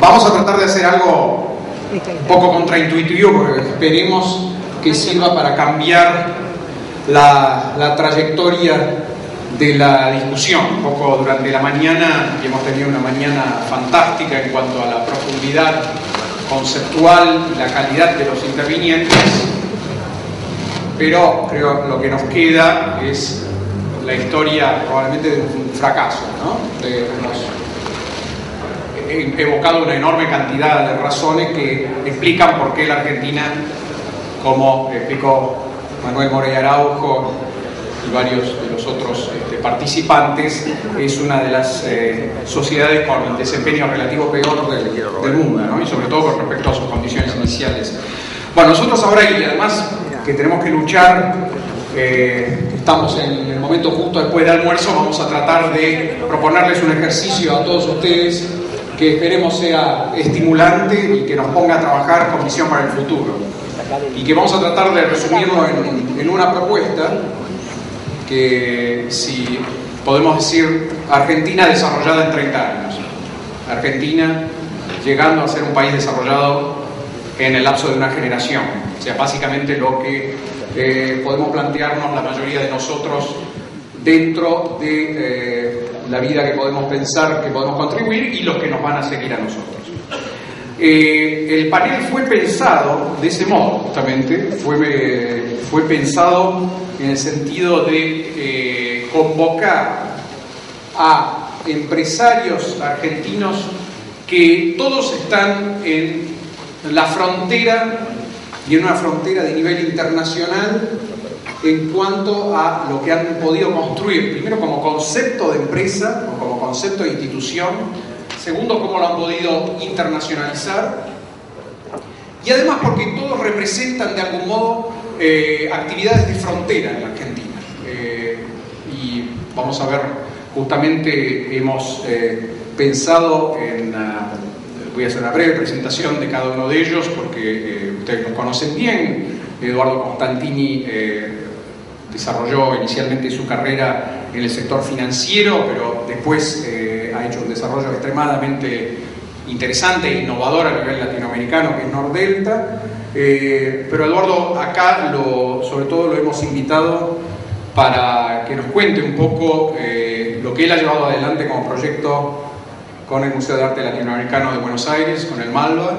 Vamos a tratar de hacer algo un poco contraintuitivo, porque esperemos que sirva para cambiar la trayectoria de la discusión. Un poco durante la mañana, y hemos tenido una mañana fantástica en cuanto a la profundidad conceptual y la calidad de los intervinientes, pero creo que lo que nos queda es la historia probablemente de un fracaso, ¿no? He evocado una enorme cantidad de razones que explican por qué la Argentina, como explicó Manuel Moreira Araujo y varios de los otros participantes, es una de las sociedades con el desempeño relativo peor del mundo, ¿no? Y sobre todo con respecto a sus condiciones iniciales. Bueno, nosotros ahora, y además que tenemos que luchar, estamos en el momento justo después del almuerzo, vamos a tratar de proponerles un ejercicio a todos ustedes que esperemos sea estimulante y que nos ponga a trabajar con visión para el futuro. Y que vamos a tratar de resumirlo en una propuesta que, si podemos decir, Argentina desarrollada en 30 años. Argentina llegando a ser un país desarrollado en el lapso de una generación. O sea, básicamente lo que podemos plantearnos la mayoría de nosotros dentro de la vida que podemos pensar, que podemos contribuir, y los que nos van a seguir a nosotros. El panel fue pensado de ese modo, justamente, fue pensado en el sentido de convocar a empresarios argentinos que todos están en la frontera, y en una frontera de nivel internacional, en cuanto a lo que han podido construir, primero como concepto de empresa o como concepto de institución, segundo cómo lo han podido internacionalizar, y además porque todos representan de algún modo actividades de frontera en la Argentina. Y vamos a ver, justamente hemos pensado en... voy a hacer una breve presentación de cada uno de ellos porque ustedes los conocen bien. Eduardo Constantini desarrolló inicialmente su carrera en el sector financiero, pero después ha hecho un desarrollo extremadamente interesante e innovador a nivel latinoamericano, que es Nordelta. Pero Eduardo acá sobre todo lo hemos invitado para que nos cuente un poco lo que él ha llevado adelante como proyecto con el Museo de Arte Latinoamericano de Buenos Aires, con el Malva,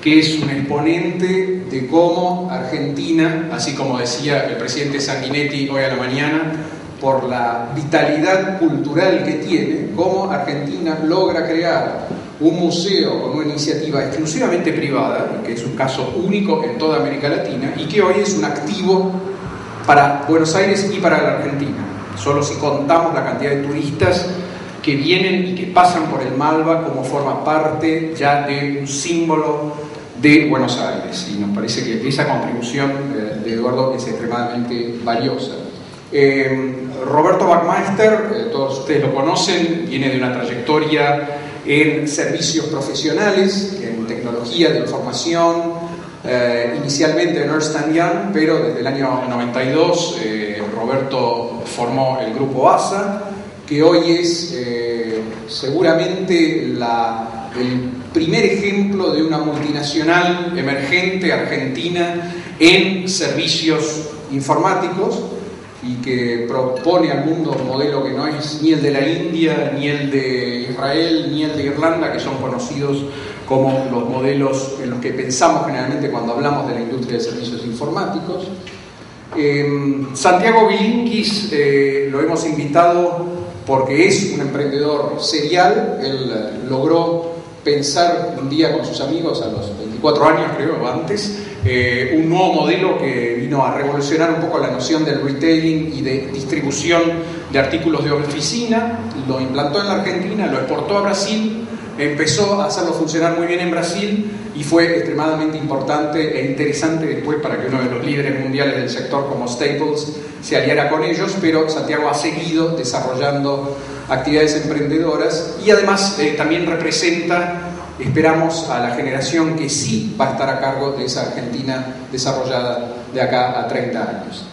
que es un exponente de cómo Argentina, así como decía el presidente Sanguinetti hoy a la mañana, por la vitalidad cultural que tiene, cómo Argentina logra crear un museo con una iniciativa exclusivamente privada, que es un caso único en toda América Latina, y que hoy es un activo para Buenos Aires y para la Argentina. Solo si contamos la cantidad de turistas que vienen y que pasan por el Malva, como forma parte ya de un símbolo de Buenos Aires, y nos parece que esa contribución de Eduardo es extremadamente valiosa. Roberto Backmeister, todos ustedes lo conocen, viene de una trayectoria en servicios profesionales, en tecnología de información, inicialmente en Ernst & Young, pero desde el año 92 Roberto formó el grupo ASA, que hoy es seguramente el primer ejemplo de una multinacional emergente argentina en servicios informáticos, y que propone al mundo un modelo que no es ni el de la India, ni el de Israel, ni el de Irlanda, que son conocidos como los modelos en los que pensamos generalmente cuando hablamos de la industria de servicios informáticos. Santiago Bilinkis lo hemos invitado porque es un emprendedor serial. Él logró pensar un día con sus amigos, a los 24 años creo, o antes, un nuevo modelo que vino a revolucionar un poco la noción del retailing y de distribución de artículos de oficina. Lo implantó en la Argentina, lo exportó a Brasil, empezó a hacerlo funcionar muy bien en Brasil, y fue extremadamente importante e interesante después para que uno de los líderes mundiales del sector como Staples se aliara con ellos. Pero Santiago ha seguido desarrollando actividades emprendedoras, y además también representa, esperamos, a la generación que sí va a estar a cargo de esa Argentina desarrollada de acá a 30 años.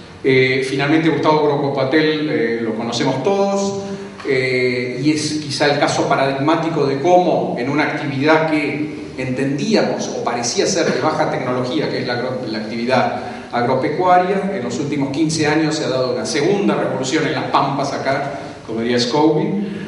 Finalmente, Gustavo Grocopatel, lo conocemos todos, y es quizá el caso paradigmático de cómo en una actividad que entendíamos o parecía ser de baja tecnología, que es la actividad agropecuaria, en los últimos 15 años se ha dado una segunda revolución en las pampas acá, como diría Scobie,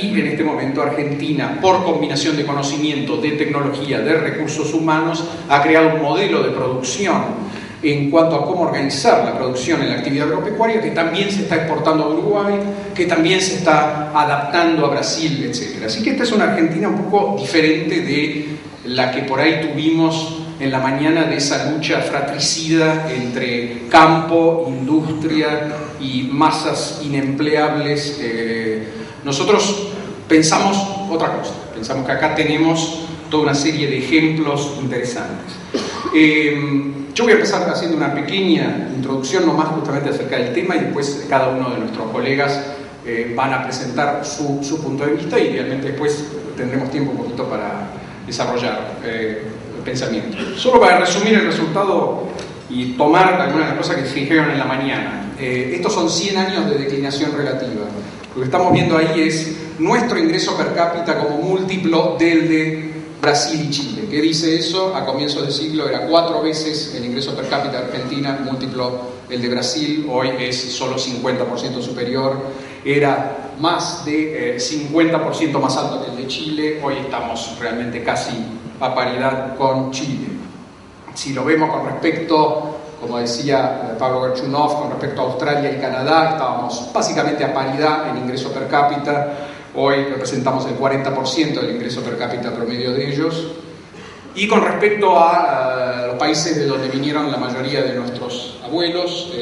y en este momento Argentina, por combinación de conocimiento, de tecnología, de recursos humanos, ha creado un modelo de producción en cuanto a cómo organizar la producción en la actividad agropecuaria, que también se está exportando a Uruguay, que también se está adaptando a Brasil, etc. Así que esta es una Argentina un poco diferente de la que por ahí tuvimos en la mañana, de esa lucha fratricida entre campo, industria y masas inempleables. Nosotros pensamos otra cosa, pensamos que acá tenemos toda una serie de ejemplos interesantes. Yo voy a empezar haciendo una pequeña introducción nomás justamente acerca del tema, y después cada uno de nuestros colegas van a presentar su punto de vista, y idealmente después tendremos tiempo un poquito para desarrollar el pensamiento. Solo para resumir el resultado y tomar algunas de las cosas que se dijeron en la mañana. Estos son 100 años de declinación relativa. Lo que estamos viendo ahí es nuestro ingreso per cápita como múltiplo del de Brasil y Chile. ¿Qué dice eso? A comienzos del siglo era 4 veces el ingreso per cápita de Argentina, múltiplo el de Brasil. Hoy es solo 50% superior. Era más de 50% más alto que el de Chile. Hoy estamos realmente casi a paridad con Chile. Si lo vemos con respecto, como decía Pablo Gerchunov, con respecto a Australia y Canadá, estábamos básicamente a paridad en ingreso per cápita. Hoy representamos el 40% del ingreso per cápita promedio de ellos. Y con respecto a los países de donde vinieron la mayoría de nuestros abuelos,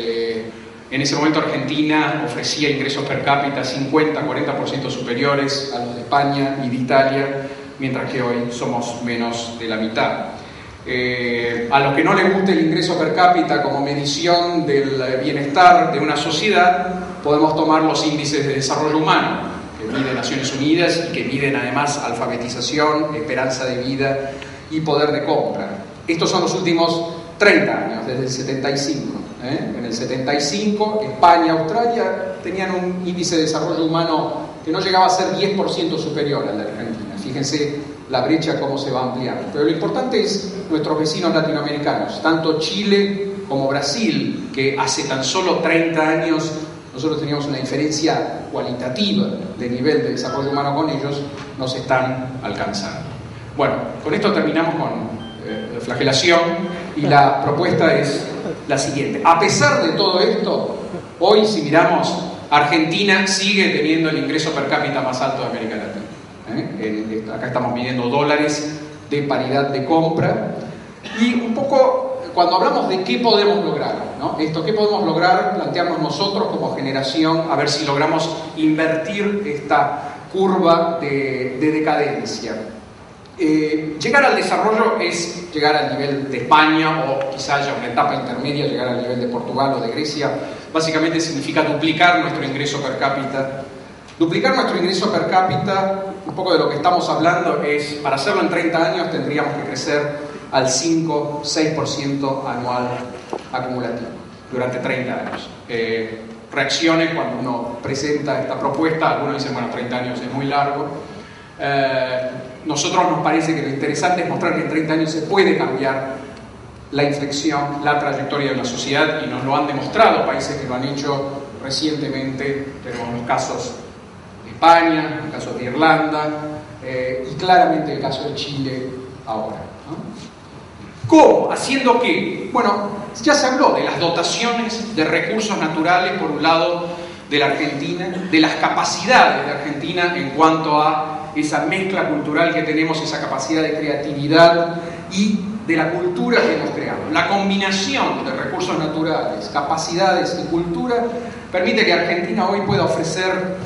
en ese momento Argentina ofrecía ingresos per cápita 50-40% superiores a los de España y de Italia, mientras que hoy somos menos de la mitad. A los que no les guste el ingreso per cápita como medición del bienestar de una sociedad, podemos tomar los índices de desarrollo humano, que miden Naciones Unidas y que miden además alfabetización, esperanza de vida y poder de compra. Estos son los últimos 30 años, desde el 75. En el 75, España y Australia tenían un índice de desarrollo humano que no llegaba a ser 10% superior al de Argentina. Fíjense la brecha cómo se va ampliando. Pero lo importante es nuestros vecinos latinoamericanos, tanto Chile como Brasil, que hace tan solo 30 años nosotros teníamos una diferencia cualitativa de nivel de desarrollo humano con ellos, nos están alcanzando. Bueno, con esto terminamos con flagelación, y la propuesta es la siguiente. A pesar de todo esto, hoy si miramos, Argentina sigue teniendo el ingreso per cápita más alto de América Latina. Acá estamos midiendo dólares de paridad de compra, y un poco cuando hablamos de qué podemos lograr, ¿no? ¿Qué podemos lograr? Plantearnos nosotros como generación, a ver si logramos invertir esta curva de decadencia. Llegar al desarrollo es llegar al nivel de España, o quizá haya una etapa intermedia, llegar al nivel de Portugal o de Grecia. Básicamente significa duplicar nuestro ingreso per cápita. Duplicar nuestro ingreso per cápita, un poco de lo que estamos hablando es, para hacerlo en 30 años tendríamos que crecer al 5-6% anual acumulativo durante 30 años. Reacciones cuando uno presenta esta propuesta, algunos dicen, bueno, 30 años es muy largo. Nosotros nos parece que lo interesante es mostrar que en 30 años se puede cambiar la inflexión, la trayectoria de la sociedad, y nos lo han demostrado países que lo han hecho recientemente. Tenemos los casos de España, los casos de Irlanda, y claramente el caso de Chile ahora, ¿no? ¿Cómo? ¿Haciendo qué? Bueno, ya se habló de las dotaciones de recursos naturales, por un lado, de la Argentina, de las capacidades de Argentina en cuanto a esa mezcla cultural que tenemos, esa capacidad de creatividad y de la cultura que hemos creado. La combinación de recursos naturales, capacidades y cultura permite que Argentina hoy pueda ofrecer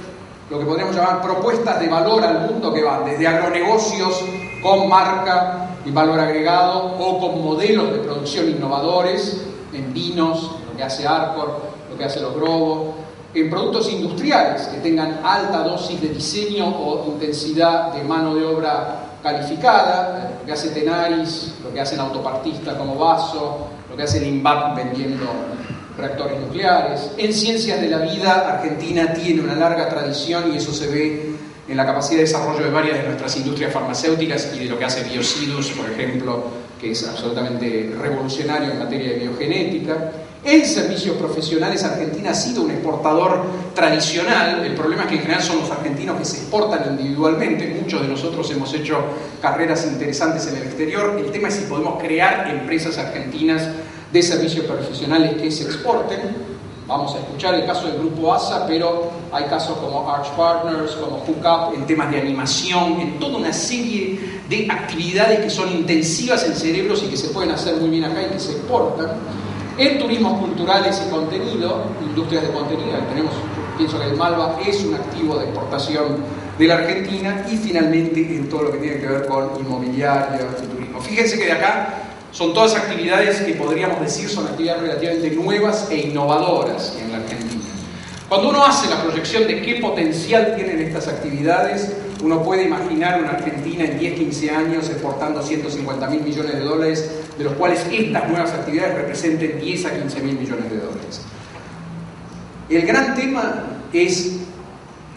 lo que podríamos llamar propuestas de valor al mundo, que van desde agronegocios con marca y valor agregado, o con modelos de producción innovadores en vinos, lo que hace Arcor, lo que hace Los Grobos, en productos industriales que tengan alta dosis de diseño o intensidad de mano de obra calificada, lo que hace Tenaris, lo que hacen autopartistas como Vaso, lo que hace el INVAP vendiendo reactores nucleares. En ciencias de la vida, Argentina tiene una larga tradición y eso se ve en la capacidad de desarrollo de varias de nuestras industrias farmacéuticas y de lo que hace Biocidus, por ejemplo, que es absolutamente revolucionario en materia de biogenética. En servicios profesionales, Argentina ha sido un exportador tradicional. El problema es que en general son los argentinos que se exportan individualmente. Muchos de nosotros hemos hecho carreras interesantes en el exterior. El tema es si podemos crear empresas argentinas de servicios profesionales que se exporten. Vamos a escuchar el caso del Grupo ASA, pero hay casos como Arch Partners, como Hookup, en temas de animación, en toda una serie de actividades que son intensivas en cerebros y que se pueden hacer muy bien acá y que se exportan. En turismos culturales y contenido, industrias de contenido, tenemos, pienso que el Malva es un activo de exportación de la Argentina, y finalmente en todo lo que tiene que ver con inmobiliario y turismo. Fíjense que de acá son todas actividades que podríamos decir son actividades relativamente nuevas e innovadoras en la Argentina. Cuando uno hace la proyección de qué potencial tienen estas actividades, uno puede imaginar una Argentina en 10-15 años exportando 150.000 millones de dólares, de los cuales estas nuevas actividades representen 10 a 15.000 millones de dólares. El gran tema es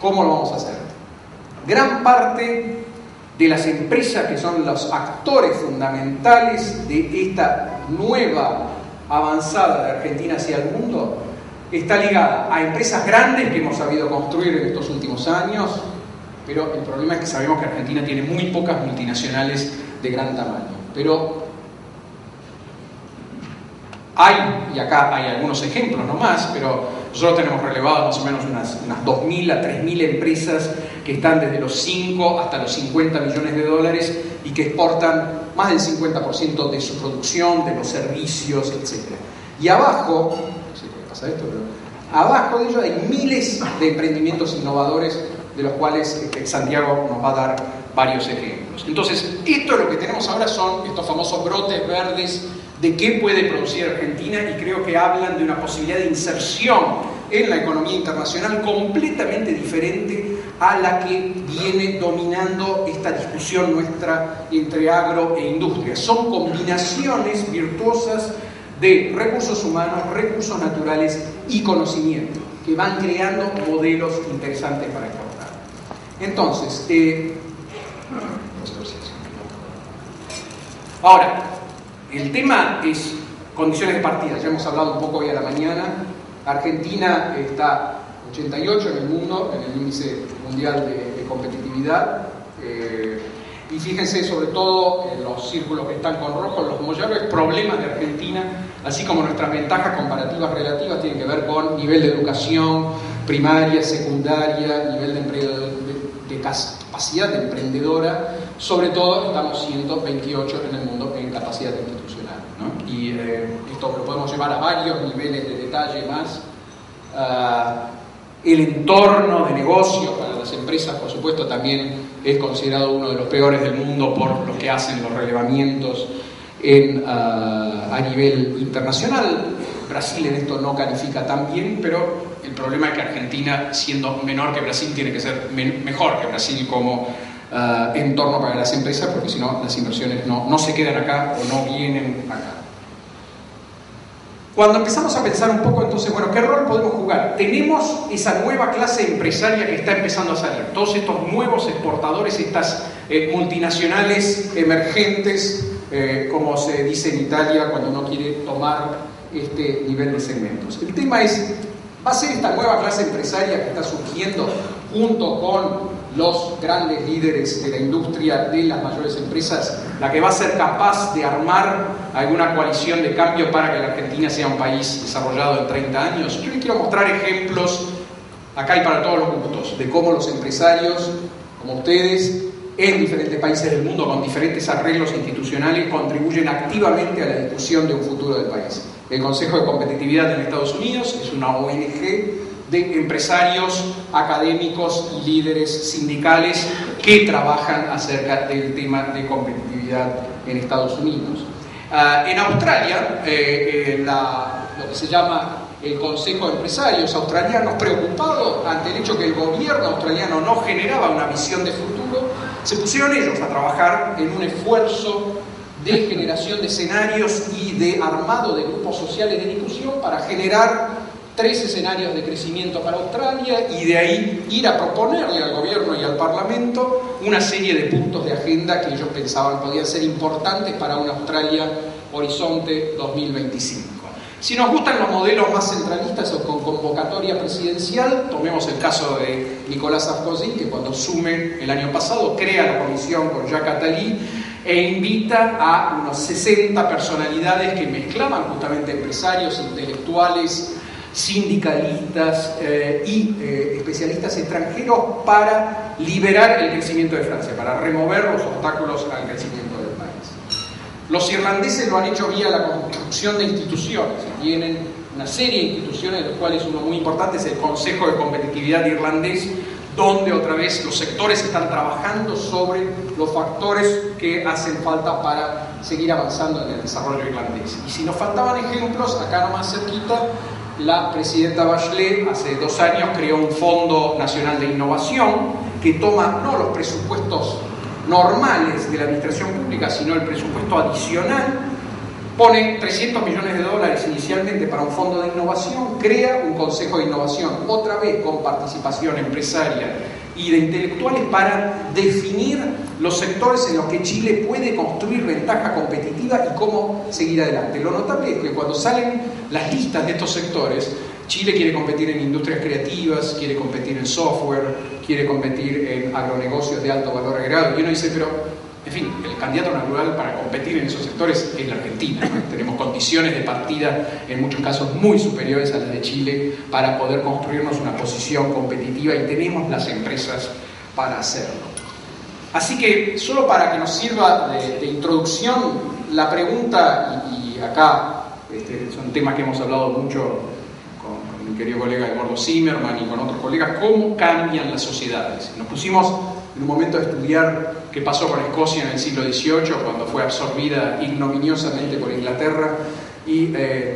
cómo lo vamos a hacer. Gran parte de las empresas que son los actores fundamentales de esta nueva avanzada de Argentina hacia el mundo está ligada a empresas grandes que hemos sabido construir en estos últimos años, pero el problema es que sabemos que Argentina tiene muy pocas multinacionales de gran tamaño. Pero hay, y acá hay algunos ejemplos nomás, pero nosotros tenemos relevado más o menos unas 2.000 a 3.000 empresas que están desde los 5 hasta los 50 millones de dólares y que exportan más del 50% de su producción, de los servicios, etc. Y abajo, no sé qué pasa esto, pero abajo de ello hay miles de emprendimientos innovadores de los cuales Santiago nos va a dar varios ejemplos. Entonces, esto lo que tenemos ahora son estos famosos brotes verdes de qué puede producir Argentina, y creo que hablan de una posibilidad de inserción en la economía internacional completamente diferente a la que viene dominando esta discusión nuestra entre agro e industria. Son combinaciones virtuosas de recursos humanos, recursos naturales y conocimiento, que van creando modelos interesantes para exportar. Entonces, ahora, el tema es condiciones de partida. Ya hemos hablado un poco hoy a la mañana. Argentina está 88 en el mundo, en el índice mundial de competitividad. Y fíjense sobre todo en los círculos que están con rojo, los mayores problemas de Argentina, así como nuestras ventajas comparativas relativas, tienen que ver con nivel de educación primaria, secundaria, nivel de empleo, de capacidad de emprendedora. Sobre todo estamos 128 en el mundo en capacidad institucional, ¿no? Y esto lo podemos llevar a varios niveles de detalle más. El entorno de negocio para las empresas, por supuesto, también es considerado uno de los peores del mundo por lo que hacen los relevamientos a nivel internacional. Brasil en esto no califica tan bien, pero el problema es que Argentina, siendo menor que Brasil, tiene que ser mejor que Brasil como entorno para las empresas, porque si no las inversiones no se quedan acá o no vienen acá. Cuando empezamos a pensar un poco, entonces, bueno, ¿qué rol podemos jugar? Tenemos esa nueva clase empresaria que está empezando a salir, todos estos nuevos exportadores, estas multinacionales emergentes, como se dice en Italia cuando uno quiere tomar este nivel de segmentos. El tema es, ¿va a ser esta nueva clase empresaria que está surgiendo junto con los grandes líderes de la industria, de las mayores empresas, la que va a ser capaz de armar alguna coalición de cambio para que la Argentina sea un país desarrollado en 30 años? Yo les quiero mostrar ejemplos, acá y para todos los gustos, de cómo los empresarios, como ustedes, en diferentes países del mundo, con diferentes arreglos institucionales, contribuyen activamente a la discusión de un futuro del país. El Consejo de Competitividad en Estados Unidos es una ONG de empresarios, académicos y líderes sindicales que trabajan acerca del tema de competitividad en Estados Unidos. En Australia, lo que se llama el Consejo de Empresarios Australianos, preocupado ante el hecho que el gobierno australiano no generaba una visión de futuro, se pusieron ellos a trabajar en un esfuerzo de generación de escenarios y de armado de grupos sociales de discusión para generar 3 escenarios de crecimiento para Australia y de ahí ir a proponerle al gobierno y al Parlamento una serie de puntos de agenda que ellos pensaban podían ser importantes para una Australia Horizonte 2025. Si nos gustan los modelos más centralistas o con convocatoria presidencial, tomemos el caso de Nicolás Sarkozy, que cuando asume el año pasado crea la comisión con Jacques Attali e invita a unos 60 personalidades que mezclaban justamente empresarios, intelectuales, sindicalistas y especialistas extranjeros para liberar el crecimiento de Francia, para remover los obstáculos al crecimiento del país. Los irlandeses lo han hecho vía la construcción de instituciones. Tienen una serie de instituciones, de las cuales uno muy importante es el Consejo de Competitividad irlandés, donde otra vez los sectores están trabajando sobre los factores que hacen falta para seguir avanzando en el desarrollo irlandés. Y si nos faltaban ejemplos, acá nomás cerquita, la presidenta Bachelet hace 2 años creó un Fondo Nacional de Innovación que toma no los presupuestos normales de la administración pública, sino el presupuesto adicional, pone 300 millones de dólares inicialmente para un fondo de innovación, crea un consejo de innovación, otra vez con participación empresaria y de intelectuales para definir los sectores en los que Chile puede construir ventaja competitiva y cómo seguir adelante. Lo notable es que cuando salen las listas de estos sectores, Chile quiere competir en industrias creativas, quiere competir en software, quiere competir en agronegocios de alto valor agregado. Y uno dice, pero, en fin, el candidato natural para competir en esos sectores es la Argentina, ¿no? Tenemos condiciones de partida, en muchos casos, muy superiores a las de Chile para poder construirnos una posición competitiva y tenemos las empresas para hacerlo. Así que, solo para que nos sirva de introducción, la pregunta, y acá son temas que hemos hablado mucho con mi querido colega Eduardo Zimmerman y con otros colegas, ¿cómo cambian las sociedades? Nos pusimos en un momento a estudiar qué pasó con Escocia en el siglo XVIII, cuando fue absorbida ignominiosamente por Inglaterra, y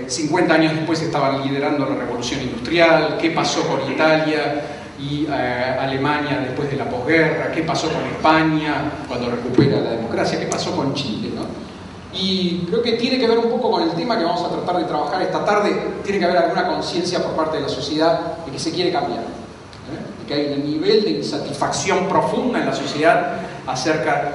50 años después estaban liderando la revolución industrial, qué pasó con Italia y Alemania después de la posguerra, qué pasó con España cuando recupera la democracia, qué pasó con Chile, ¿no? Y creo que tiene que ver un poco con el tema que vamos a tratar de trabajar esta tarde. Tiene que haber alguna conciencia por parte de la sociedad de que se quiere cambiar, de que hay un nivel de insatisfacción profunda en la sociedad acerca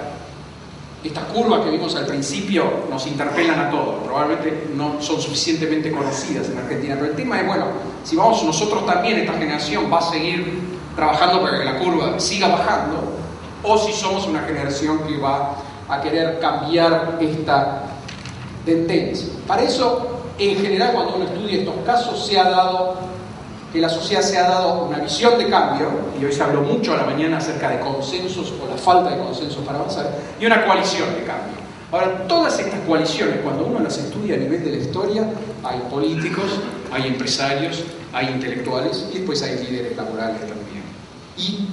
de estas curvas que vimos al principio. Nos interpelan a todos, probablemente no son suficientemente conocidas en Argentina, pero el tema es, bueno, si vamos nosotros también, esta generación va a seguir trabajando para que la curva siga bajando, o si somos una generación que va a querer cambiar esta tendencia. Para eso, en general, cuando uno estudia estos casos, se ha dado que la sociedad se ha dado una visión de cambio, y hoy se habló mucho a la mañana acerca de consensos o la falta de consensos para avanzar, y una coalición de cambio. Ahora, todas estas coaliciones, cuando uno las estudia a nivel de la historia, hay políticos, hay empresarios, hay intelectuales y después hay líderes laborales también. Y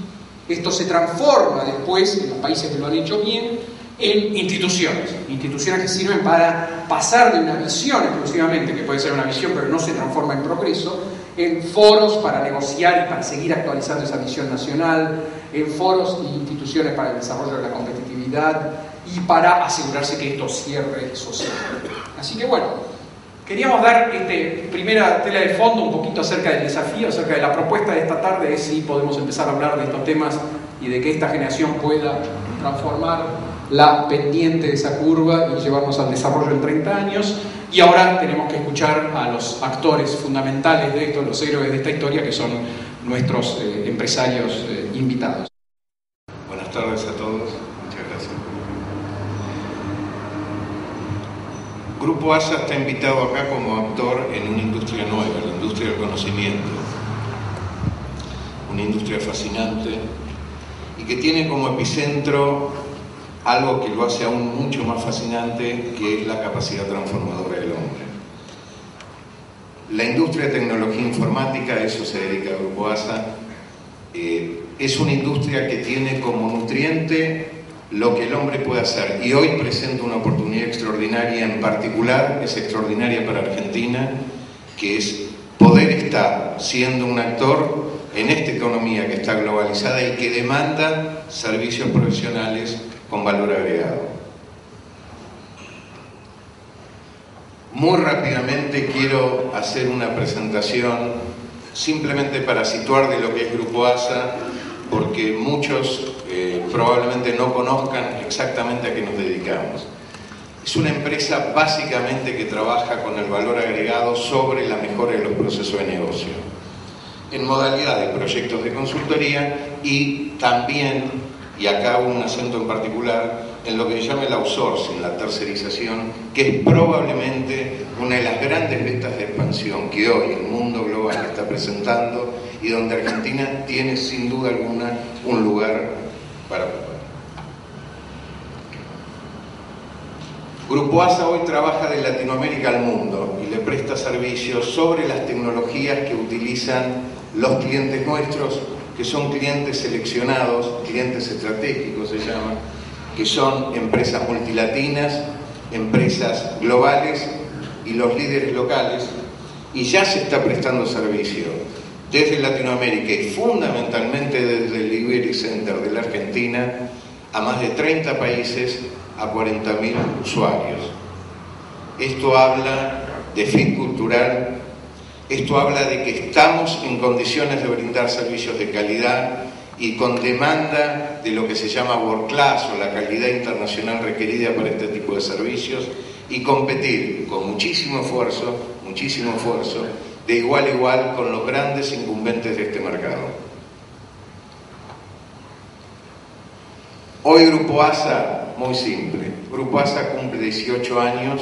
esto se transforma después, en los países que lo han hecho bien, en instituciones que sirven para pasar de una visión exclusivamente, que puede ser una visión pero no se transforma en progreso, en foros para negociar y para seguir actualizando esa visión nacional, en foros e instituciones para el desarrollo de la competitividad y para asegurarse que esto cierre socialmente. Así que bueno, queríamos dar primera tela de fondo un poquito acerca del desafío, acerca de la propuesta de esta tarde, es si podemos empezar a hablar de estos temas y de que esta generación pueda transformar la pendiente de esa curva y llevarnos al desarrollo en 30 años. Y ahora tenemos que escuchar a los actores fundamentales de esto, los héroes de esta historia, que son nuestros empresarios invitados. Buenas tardes a todos, muchas gracias. Grupo ASA está invitado acá como actor en una industria nueva, la industria del conocimiento. Una industria fascinante y que tiene como epicentro algo que lo hace aún mucho más fascinante, que es la capacidad transformadora del hombre. La industria de tecnología informática, a eso se dedica el Grupo ASA, es una industria que tiene como nutriente lo que el hombre puede hacer, y hoy presenta una oportunidad extraordinaria, en particular es extraordinaria para Argentina, que es poder estar siendo un actor en esta economía que está globalizada y que demanda servicios profesionales con valor agregado. Muy rápidamente quiero hacer una presentación simplemente para situar de lo que es Grupo ASA, porque muchos probablemente no conozcan exactamente a qué nos dedicamos. Es una empresa básicamente que trabaja con el valor agregado sobre la mejora de los procesos de negocio, en modalidad de proyectos de consultoría y también, y acá hago un acento en particular, en lo que se llama el outsourcing, la tercerización, que es probablemente una de las grandes vetas de expansión que hoy el mundo global está presentando y donde Argentina tiene sin duda alguna un lugar para ocupar. Grupo ASA hoy trabaja de Latinoamérica al mundo y le presta servicios sobre las tecnologías que utilizan los clientes nuestros, que son clientes seleccionados, clientes estratégicos se llama, que son empresas multilatinas, empresas globales y los líderes locales, y ya se está prestando servicio desde Latinoamérica y fundamentalmente desde el Iberia Center de la Argentina a más de 30 países, a 40.000 usuarios. Esto habla de fit cultural, esto habla de que estamos en condiciones de brindar servicios de calidad y con demanda de lo que se llama world class o la calidad internacional requerida para este tipo de servicios y competir con muchísimo esfuerzo, de igual a igual con los grandes incumbentes de este mercado. Hoy Grupo ASA, muy simple, Grupo ASA cumple 18 años,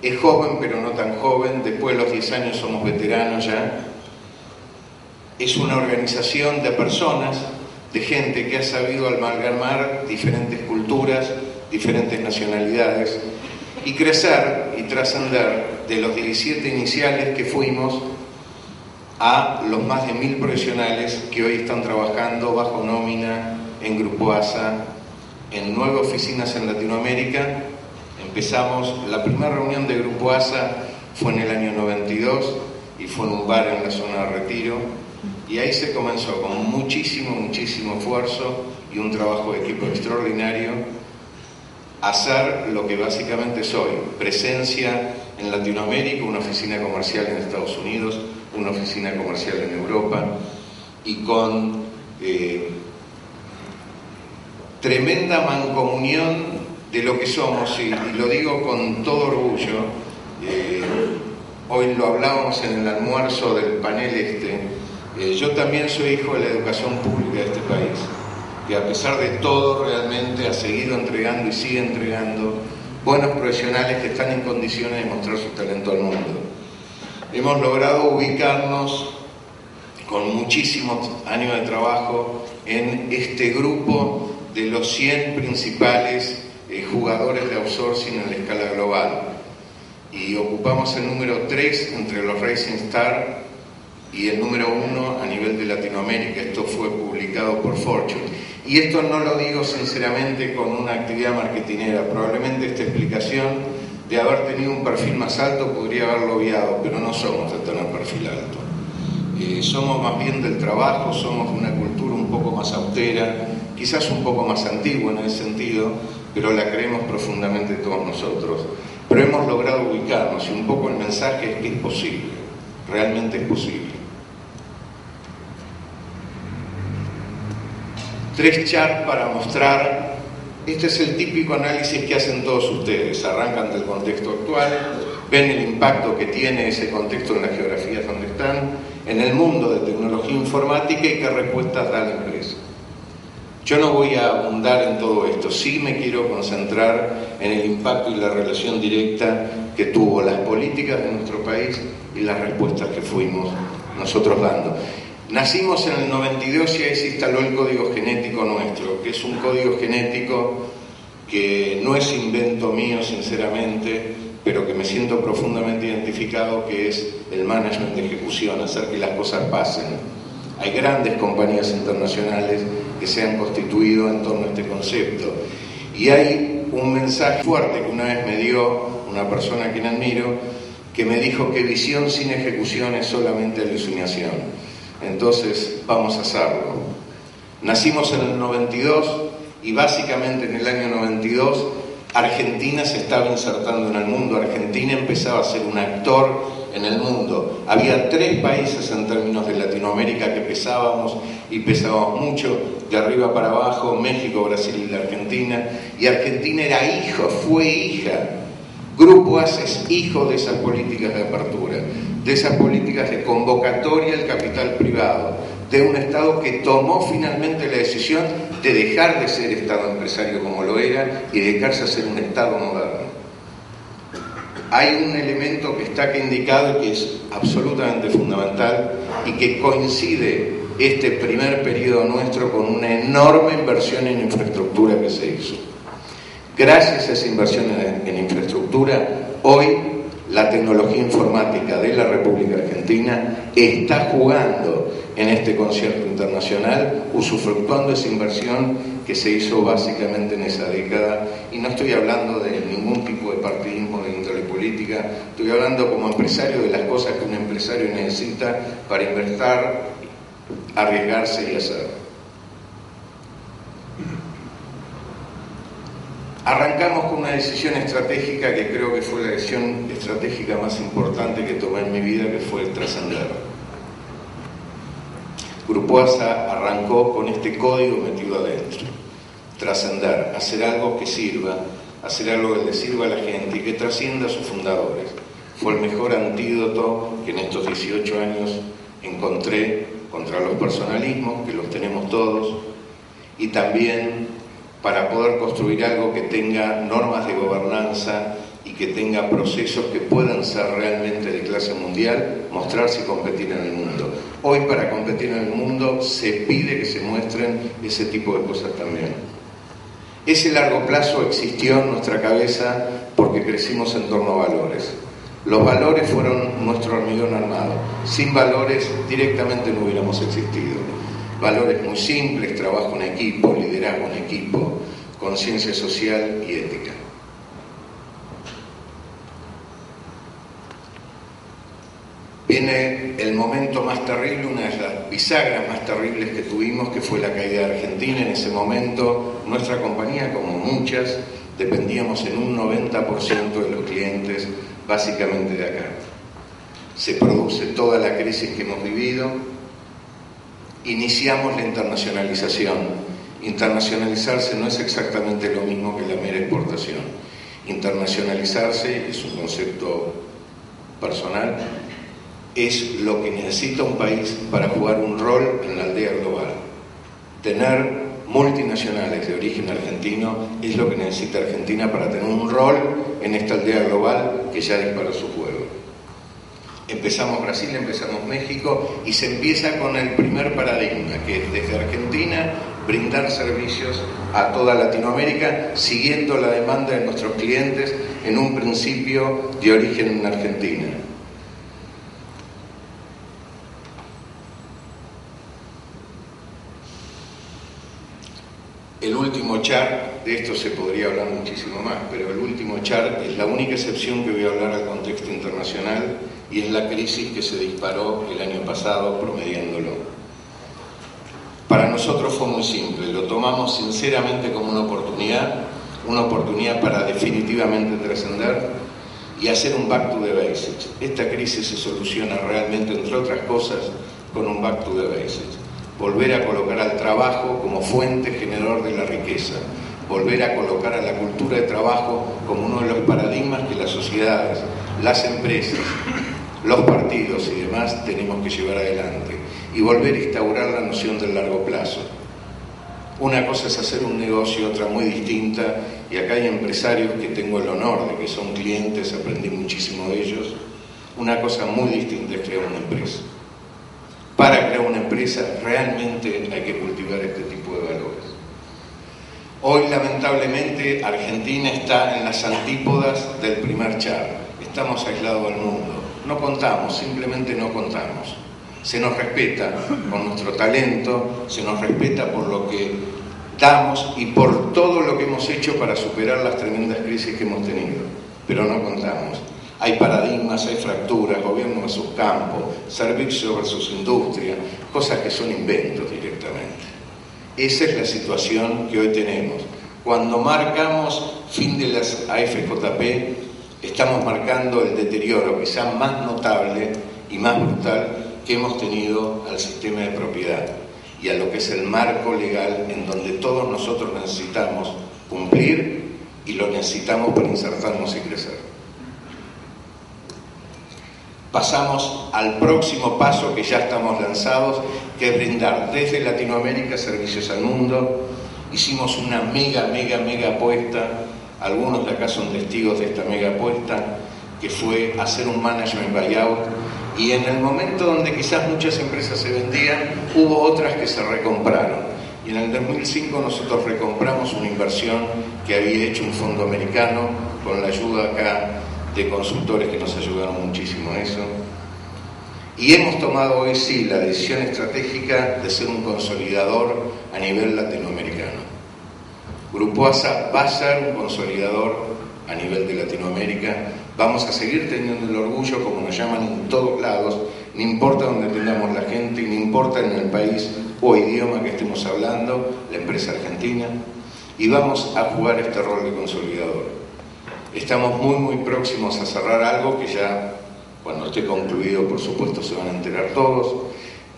es joven pero no tan joven, después de los 10 años somos veteranos ya. Es una organización de personas, de gente que ha sabido amalgamar diferentes culturas, diferentes nacionalidades y crecer y trascender de los 17 iniciales que fuimos a los más de 1.000 profesionales que hoy están trabajando bajo nómina en Grupo ASA, en 9 oficinas en Latinoamérica. Empezamos, la primera reunión de Grupo ASA fue en el año 92 y fue en un bar en la zona de Retiro. Y ahí se comenzó con muchísimo esfuerzo y un trabajo de equipo extraordinario a hacer lo que básicamente soy, presencia en Latinoamérica, una oficina comercial en Estados Unidos, una oficina comercial en Europa y con tremenda mancomunión de lo que somos, y lo digo con todo orgullo. Hoy lo hablábamos en el almuerzo del panel yo también soy hijo de la educación pública de este país, que a pesar de todo realmente ha seguido entregando y sigue entregando buenos profesionales que están en condiciones de mostrar su talento al mundo. Hemos logrado ubicarnos con muchísimos años de trabajo en este grupo de los 100 principales jugadores de outsourcing en la escala global, y ocupamos el número 3 entre los Rising Star y el número 1 a nivel de Latinoamérica. Esto fue publicado por Fortune. Y esto no lo digo sinceramente con una actividad marketinera. Probablemente esta explicación de haber tenido un perfil más alto podría haberlo obviado, pero no somos de tener perfil alto. Somos más bien del trabajo, somos de una cultura un poco más austera, quizás un poco más antigua en ese sentido, pero la creemos profundamente todos nosotros. Pero hemos logrado ubicarnos y un poco el mensaje es que es posible, realmente es posible. 3 charts para mostrar. Este es el típico análisis que hacen todos ustedes. Arrancan del contexto actual, ven el impacto que tiene ese contexto en las geografías donde están, en el mundo de tecnología informática y qué respuestas da la empresa. Yo no voy a abundar en todo esto, sí me quiero concentrar en el impacto y la relación directa que tuvo las políticas de nuestro país y las respuestas que fuimos nosotros dando. Nacimos en el 92 y ahí se instaló el código genético nuestro, que es un código genético que no es invento mío, sinceramente, pero que me siento profundamente identificado, que es el management de ejecución, hacer que las cosas pasen. Hay grandes compañías internacionales que se han constituido en torno a este concepto. Y hay un mensaje fuerte que una vez me dio una persona a quien admiro, que me dijo que visión sin ejecución es solamente alucinación. Entonces vamos a hacerlo. Nacimos en el 92 y básicamente en el año 92 Argentina se estaba insertando en el mundo, Argentina empezaba a ser un actor en el mundo. Había 3 países en términos de Latinoamérica que pesábamos y pesábamos mucho, de arriba para abajo, México, Brasil y la Argentina, y Argentina era hijo, fue hija. Grupo ACE es hijo de esas políticas de apertura, de esas políticas de convocatoria al capital privado, de un Estado que tomó finalmente la decisión de dejar de ser Estado empresario como lo era y dedicarse a ser un Estado moderno. Hay un elemento que está aquí indicado y que es absolutamente fundamental y que coincide este primer periodo nuestro con una enorme inversión en infraestructura que se hizo. Gracias a esa inversión en infraestructura, hoy la tecnología informática de la República Argentina está jugando en este concierto internacional, usufructuando esa inversión que se hizo básicamente en esa década, y no estoy hablando de ningún tipo de partidismo de índole política, estoy hablando como empresario de las cosas que un empresario necesita para invertir, arriesgarse y hacer. Arrancamos con una decisión estratégica que creo que fue la decisión estratégica más importante que tomé en mi vida, que fue el trascender. Grupo ACE arrancó con este código metido adentro: trascender, hacer algo que sirva, hacer algo que le sirva a la gente y que trascienda a sus fundadores. Fue el mejor antídoto que en estos 18 años encontré contra los personalismos, que los tenemos todos, y también para poder construir algo que tenga normas de gobernanza y que tenga procesos que puedan ser realmente de clase mundial, mostrarse y competir en el mundo. Hoy, para competir en el mundo, se pide que se muestren ese tipo de cosas también. Ese largo plazo existió en nuestra cabeza porque crecimos en torno a valores. Los valores fueron nuestro hormigón armado. Sin valores directamente no hubiéramos existido. Valores muy simples: trabajo en equipo, liderazgo en equipo, conciencia social y ética. Viene el momento más terrible, una de las bisagras más terribles que tuvimos, que fue la caída de Argentina. En ese momento, nuestra compañía, como muchas, dependíamos en un 90% de los clientes, básicamente de acá. Se produce toda la crisis que hemos vivido. Iniciamos la internacionalización. Internacionalizarse no es exactamente lo mismo que la mera exportación. Internacionalizarse es un concepto personal. Es lo que necesita un país para jugar un rol en la aldea global. Tener multinacionales de origen argentino es lo que necesita Argentina para tener un rol en esta aldea global que ya disparó su juego. Empezamos Brasil, empezamos México, y se empieza con el primer paradigma, que es desde Argentina brindar servicios a toda Latinoamérica, siguiendo la demanda de nuestros clientes, en un principio de origen en Argentina. El último chart, de esto se podría hablar muchísimo más, pero el último chart es la única excepción que voy a hablar al contexto internacional, y es la crisis que se disparó el año pasado, promediándolo. Para nosotros fue muy simple, lo tomamos sinceramente como una oportunidad para definitivamente trascender y hacer un back to the basics. Esta crisis se soluciona realmente, entre otras cosas, con un back to the basics. Volver a colocar al trabajo como fuente generador de la riqueza, volver a colocar a la cultura de trabajo como uno de los paradigmas que las sociedades, las empresas, los partidos y demás tenemos que llevar adelante, y volver a instaurar la noción del largo plazo. Una cosa es hacer un negocio, otra muy distinta, y acá hay empresarios que tengo el honor de que son clientes, aprendí muchísimo de ellos. Una cosa muy distinta es crear una empresa. Para crear una empresa realmente hay que cultivar este tipo de valores. Hoy, lamentablemente, Argentina está en las antípodas del primer chart. Estamos aislados del mundo. No contamos, simplemente no contamos. Se nos respeta por nuestro talento, se nos respeta por lo que damos y por todo lo que hemos hecho para superar las tremendas crisis que hemos tenido. Pero no contamos. Hay paradigmas, hay fracturas, gobierno versus campo, servicio versus industria, cosas que son inventos directamente. Esa es la situación que hoy tenemos. Cuando marcamos fin de las AFJP, estamos marcando el deterioro quizá más notable y más brutal que hemos tenido al sistema de propiedad y a lo que es el marco legal en donde todos nosotros necesitamos cumplir y lo necesitamos para insertarnos y crecer. Pasamos al próximo paso que ya estamos lanzados, que es brindar desde Latinoamérica servicios al mundo. Hicimos una mega apuesta, algunos de acá son testigos de esta mega apuesta, que fue hacer un management buyout, y en el momento donde quizás muchas empresas se vendían, hubo otras que se recompraron. Y en el 2005 nosotros recompramos una inversión que había hecho un fondo americano con la ayuda acá de consultores que nos ayudaron muchísimo en eso. Y hemos tomado hoy sí la decisión estratégica de ser un consolidador a nivel latinoamericano. Grupo ASA va a ser un consolidador a nivel de Latinoamérica. Vamos a seguir teniendo el orgullo, como nos llaman en todos lados, no importa donde tengamos la gente, no importa en el país o idioma que estemos hablando, la empresa argentina, y vamos a jugar este rol de consolidador. Estamos muy próximos a cerrar algo que ya, cuando esté concluido, por supuesto, se van a enterar todos,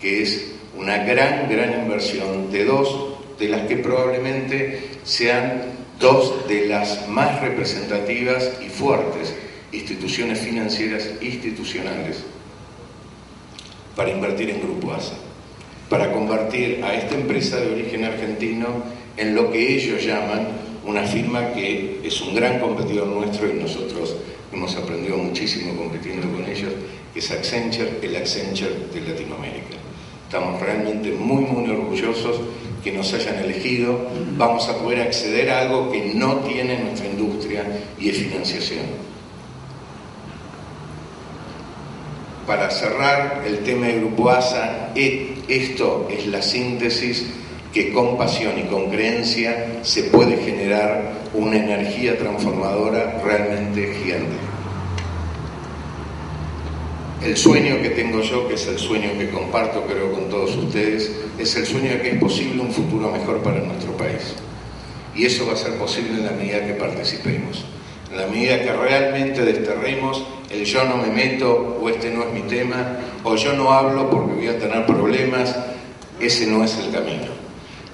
que es una gran inversión de dos de las que probablemente sean dos de las más representativas y fuertes instituciones financieras institucionales para invertir en Grupo ASA, para convertir a esta empresa de origen argentino en lo que ellos llaman una firma que es un gran competidor nuestro, y nosotros hemos aprendido muchísimo compitiendo con ellos, que es Accenture, el Accenture de Latinoamérica. Estamos realmente muy orgullosos que nos hayan elegido. Vamos a poder acceder a algo que no tiene nuestra industria, y es financiación. Para cerrar el tema de Grupo ASA, esto es la síntesis que con pasión y con creencia se puede generar una energía transformadora realmente gigante. El sueño que tengo yo, que es el sueño que comparto creo con todos ustedes, es el sueño de que es posible un futuro mejor para nuestro país. Y eso va a ser posible en la medida que participemos, en la medida que realmente desterremos el yo no me meto, o este no es mi tema, o yo no hablo porque voy a tener problemas. Ese no es el camino.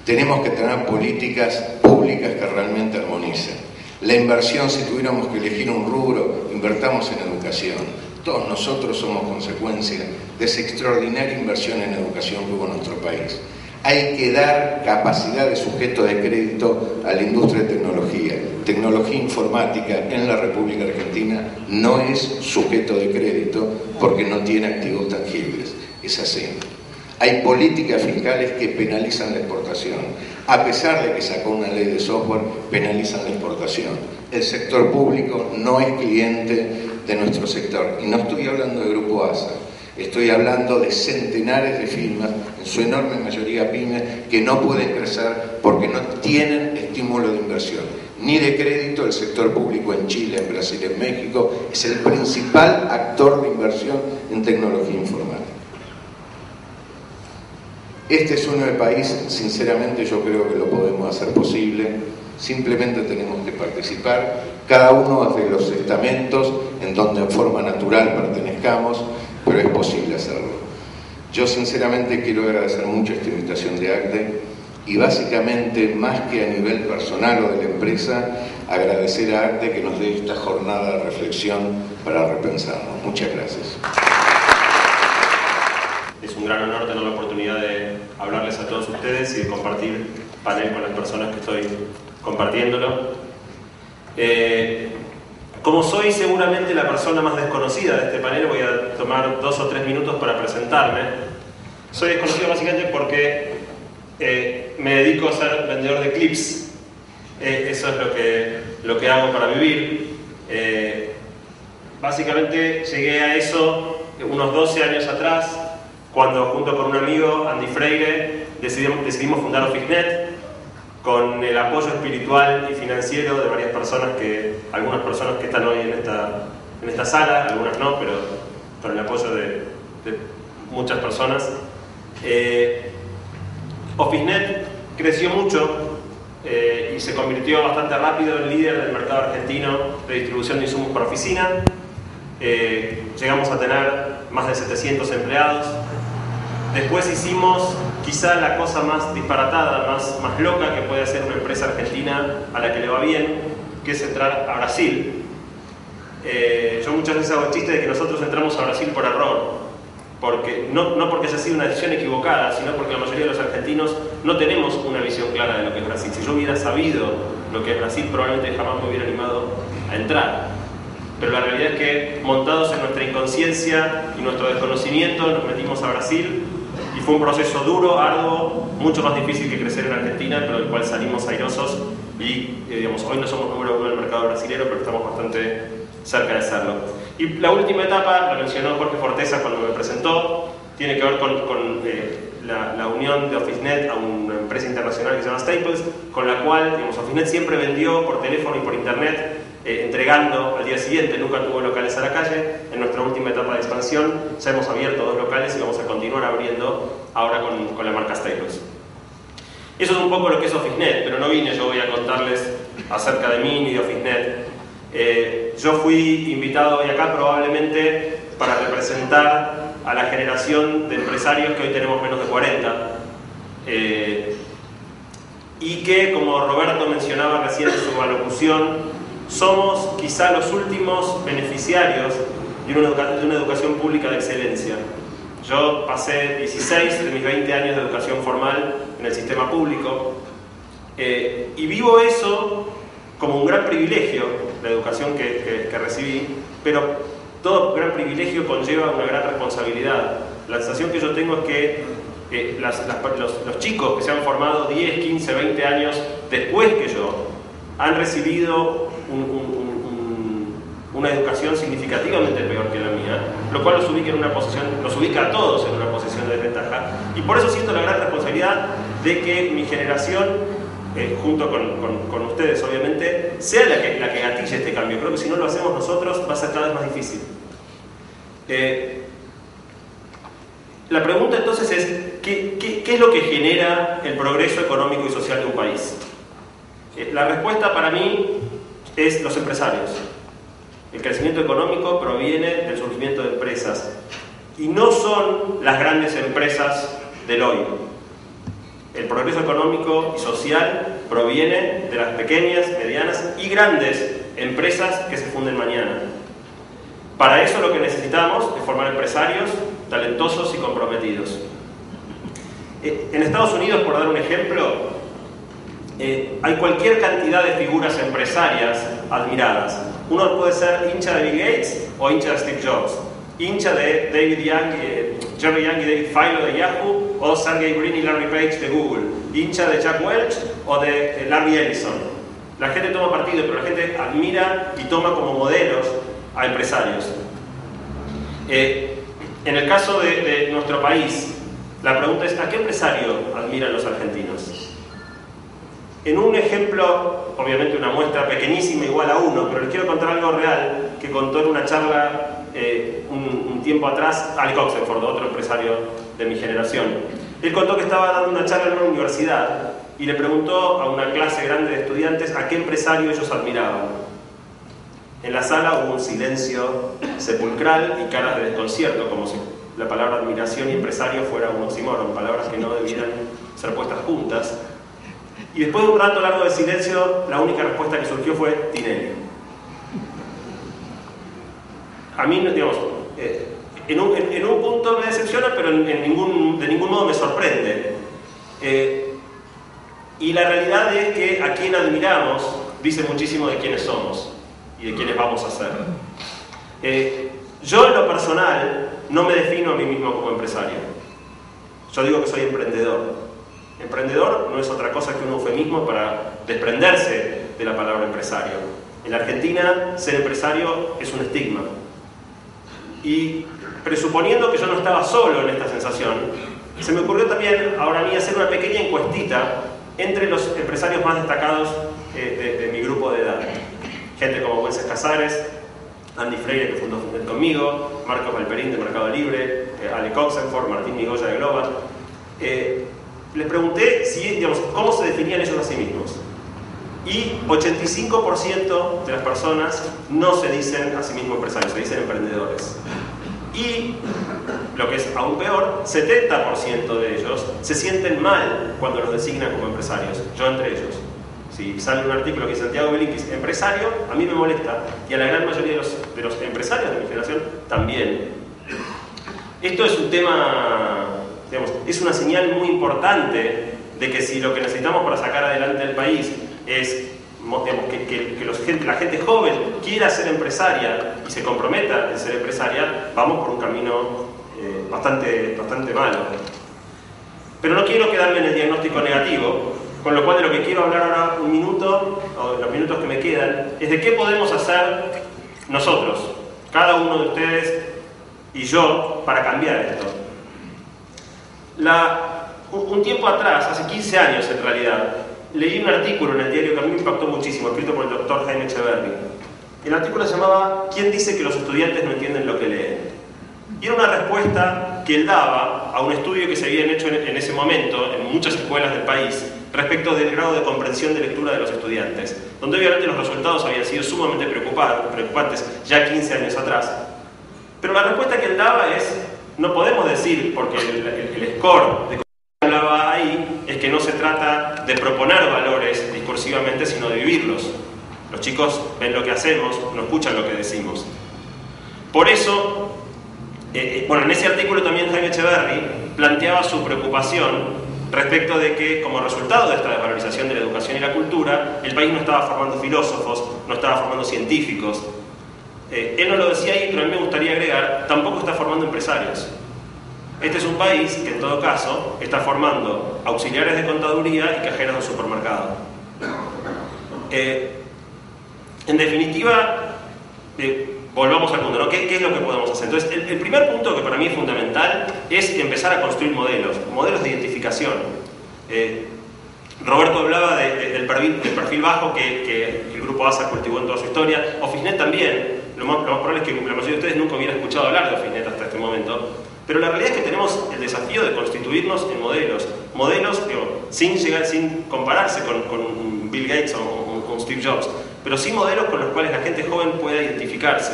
Tenemos que tener políticas públicas que realmente armonicen. La inversión, si tuviéramos que elegir un rubro, invertamos en educación. Todos nosotros somos consecuencia de esa extraordinaria inversión en educación que hubo en nuestro país. Hay que dar capacidad de sujeto de crédito a la industria de tecnología. Tecnología informática en la República Argentina no es sujeto de crédito porque no tiene activos tangibles. Es así. Hay políticas fiscales que penalizan la exportación. A pesar de que sacó una ley de software, penalizan la exportación. El sector público no es cliente de nuestro sector. Y no estoy hablando de Grupo ASA. Estoy hablando de centenares de firmas, en su enorme mayoría pymes, que no pueden crecer porque no tienen estímulo de inversión, ni de crédito. El sector público en Chile, en Brasil, en México, es el principal actor de inversión en tecnología informática. Este sueño de país, sinceramente, yo creo que lo podemos hacer posible. Simplemente tenemos que participar, cada uno de los estamentos en donde en forma natural pertenezcamos, pero es posible hacerlo. Yo sinceramente quiero agradecer mucho esta invitación de ACDE, y básicamente, más que a nivel personal o de la empresa, agradecer a ACDE que nos dé esta jornada de reflexión para repensarnos. Muchas gracias. Es un gran honor tener la oportunidad de hablarles a todos ustedes y de compartir panel con las personas que estoy compartiéndolo. Como soy seguramente la persona más desconocida de este panel, voy a tomar 2 o 3 minutos para presentarme. Soy desconocido básicamente porque me dedico a ser vendedor de clips. Eso es lo que hago para vivir. Básicamente llegué a eso unos 12 años atrás, cuando junto con un amigo, Andy Freire, decidimos fundar Ofisnet, con el apoyo espiritual y financiero de varias personas, algunas personas que están hoy en esta sala, algunas no, pero con el apoyo de muchas personas. Ofisnet creció mucho y se convirtió bastante rápido en líder del mercado argentino de distribución de insumos por oficina. Llegamos a tener más de 700 empleados. Después hicimos quizá la cosa más disparatada, más loca que puede hacer una empresa argentina a la que le va bien, que es entrar a Brasil. Yo muchas veces hago el chiste de que nosotros entramos a Brasil por error, porque, no porque haya sido una decisión equivocada, sino porque la mayoría de los argentinos no tenemos una visión clara de lo que es Brasil. Si yo hubiera sabido lo que es Brasil, probablemente jamás me hubiera animado a entrar. Pero la realidad es que, montados en nuestra inconsciencia y nuestro desconocimiento, nos metimos a Brasil y fue un proceso duro, arduo, mucho más difícil que crecer en Argentina, pero del cual salimos airosos y digamos, hoy no somos número uno del mercado brasileño, pero estamos bastante cerca de serlo. Y la última etapa, la mencionó Jorge Forteza cuando me presentó, tiene que ver con la unión de OfficeNet a una empresa internacional que se llama Staples, con la cual digamos, OfficeNet siempre vendió por teléfono y por internet, entregando al día siguiente, nunca tuvo locales a la calle. En nuestra última etapa de expansión ya hemos abierto 2 locales y vamos a continuar abriendo ahora con la marca Staples. Eso es un poco lo que es OfficeNet, pero no vine yo hoy a contarles acerca de mí ni de OfficeNet. Yo fui invitado hoy acá probablemente para representar a la generación de empresarios que hoy tenemos menos de 40 y que, como Roberto mencionaba recién en su alocución, somos quizá los últimos beneficiarios de una educación pública de excelencia. Yo pasé 16 de mis 20 años de educación formal en el sistema público y vivo eso como un gran privilegio, la educación que recibí, pero todo gran privilegio conlleva una gran responsabilidad. La sensación que yo tengo es que los chicos que se han formado 10, 15, 20 años después que yo han recibido una educación significativamente peor que la mía, lo cual los ubica a todos en una posición de desventaja, y por eso siento la gran responsabilidad de que mi generación, junto con ustedes obviamente, sea la que gatille este cambio. Creo que si no lo hacemos nosotros va a ser cada vez más difícil. La pregunta entonces es, ¿qué es lo que genera el progreso económico y social de un país? La respuesta para mí es los empresarios. El crecimiento económico proviene del surgimiento de empresas y no son las grandes empresas del hoy. El progreso económico y social proviene de las pequeñas, medianas y grandes empresas que se funden mañana. Para eso lo que necesitamos es formar empresarios talentosos y comprometidos. En Estados Unidos, por dar un ejemplo, hay cualquier cantidad de figuras empresarias admiradas. Uno puede ser hincha de Bill Gates o hincha de Steve Jobs, hincha de David Young, Jerry Yang y David Filo de Yahoo, o Sergey Brin y Larry Page de Google, hincha de Jack Welch o de Larry Ellison. La gente toma partido, pero la gente admira y toma como modelos a empresarios. En el caso de nuestro país, la pregunta es: ¿a qué empresario admiran los argentinos? En un ejemplo, obviamente una muestra pequeñísima, igual a 1, pero les quiero contar algo real que contó en una charla un tiempo atrás Alex Oxenford, otro empresario de mi generación. Él contó que estaba dando una charla en una universidad y le preguntó a una clase grande de estudiantes a qué empresario ellos admiraban. En la sala hubo un silencio sepulcral y caras de desconcierto, como si la palabra admiración y empresario fuera un oxímoron, palabras que no debieran ser puestas juntas. Y después de un rato largo de silencio, la única respuesta que surgió fue Tinelli. A mí, digamos, en un punto me decepciona, pero de ningún modo me sorprende. Y la realidad es que a quien admiramos dice muchísimo de quiénes somos y de quiénes vamos a ser. Yo en lo personal no me defino a mí mismo como empresario. Yo digo que soy emprendedor. Emprendedor no es otra cosa que un eufemismo para desprenderse de la palabra empresario. En la Argentina, ser empresario es un estigma. Y presuponiendo que yo no estaba solo en esta sensación, se me ocurrió también ahora a mí hacer una pequeña encuestita entre los empresarios más destacados de mi grupo de edad. Gente como Wences Casares, Andy Freire, que fundó FUNDET conmigo, Marcos Valperín de Mercado Libre, Alex Oxenford, Martín Migoya de Global. Les pregunté cómo se definían ellos a sí mismos. Y 85% de las personas no se dicen a sí mismos empresarios, se dicen emprendedores. Y, lo que es aún peor, 70% de ellos se sienten mal cuando los designan como empresarios, yo entre ellos. Si sale un artículo que dice Santiago Bilinkis empresario, a mí me molesta, y a la gran mayoría de los empresarios de mi generación también. Esto es un tema, digamos, es una señal muy importante de que si lo que necesitamos para sacar adelante el país es, digamos, que la gente joven quiera ser empresaria y se comprometa en ser empresaria, vamos por un camino bastante malo. Pero no quiero quedarme en el diagnóstico negativo, con lo cual de lo que quiero hablar ahora un minuto, o de los minutos que me quedan, es de qué podemos hacer nosotros, cada uno de ustedes y yo, para cambiar esto. Un tiempo atrás, hace 15 años en realidad, leí un artículo en el diario que a mí me impactó muchísimo, escrito por el doctor Jaime Echeverri. El artículo se llamaba ¿Quién dice que los estudiantes no entienden lo que leen? Y era una respuesta que él daba a un estudio que se había hecho en ese momento en muchas escuelas del país respecto del grado de comprensión de lectura de los estudiantes, donde obviamente los resultados habían sido sumamente preocupantes ya 15 años atrás. Pero la respuesta que él daba es, no podemos decir, porque el score de que hablaba ahí es que no se trata de proponer valores discursivamente, sino de vivirlos. Los chicos ven lo que hacemos, no escuchan lo que decimos. Por eso, bueno, en ese artículo también Jaime Echeverri planteaba su preocupación respecto de que, como resultado de esta desvalorización de la educación y la cultura, el país no estaba formando filósofos, no estaba formando científicos. Él no lo decía ahí, pero a mí me gustaría agregar, tampoco está formando empresarios. Este es un país que, en todo caso, está formando auxiliares de contaduría y cajeros de supermercado. En definitiva, volvamos al punto, ¿no? ¿Qué es lo que podemos hacer? Entonces, el primer punto que para mí es fundamental es empezar a construir modelos de identificación. Roberto hablaba del perfil bajo que el grupo ASA cultivó en toda su historia. Ofisnet también. Lo más probable es que la mayoría de ustedes nunca hubiera escuchado hablar de Ofisnet hasta este momento. Pero la realidad es que tenemos el desafío de constituirnos en modelos digo, sin compararse con Bill Gates o con Steve Jobs, pero sí modelos con los cuales la gente joven pueda identificarse.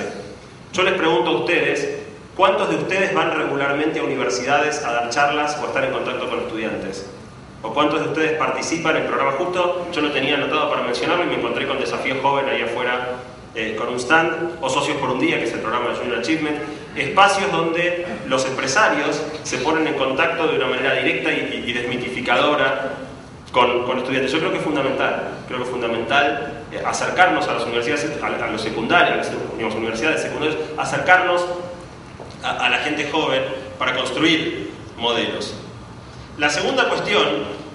Yo les pregunto a ustedes, ¿cuántos de ustedes van regularmente a universidades a dar charlas o a estar en contacto con estudiantes? ¿O cuántos de ustedes participan en programas? Justo yo lo tenía anotado para mencionarlo y me encontré con Desafío Joven ahí afuera con un stand, o Socios por un Día, que es el programa de Junior Achievement, espacios donde los empresarios se ponen en contacto de una manera directa y desmitificadora con estudiantes. Yo creo que es fundamental, acercarnos a las universidades, a los secundarios, a las universidades secundarias, acercarnos a la gente joven para construir modelos. La segunda cuestión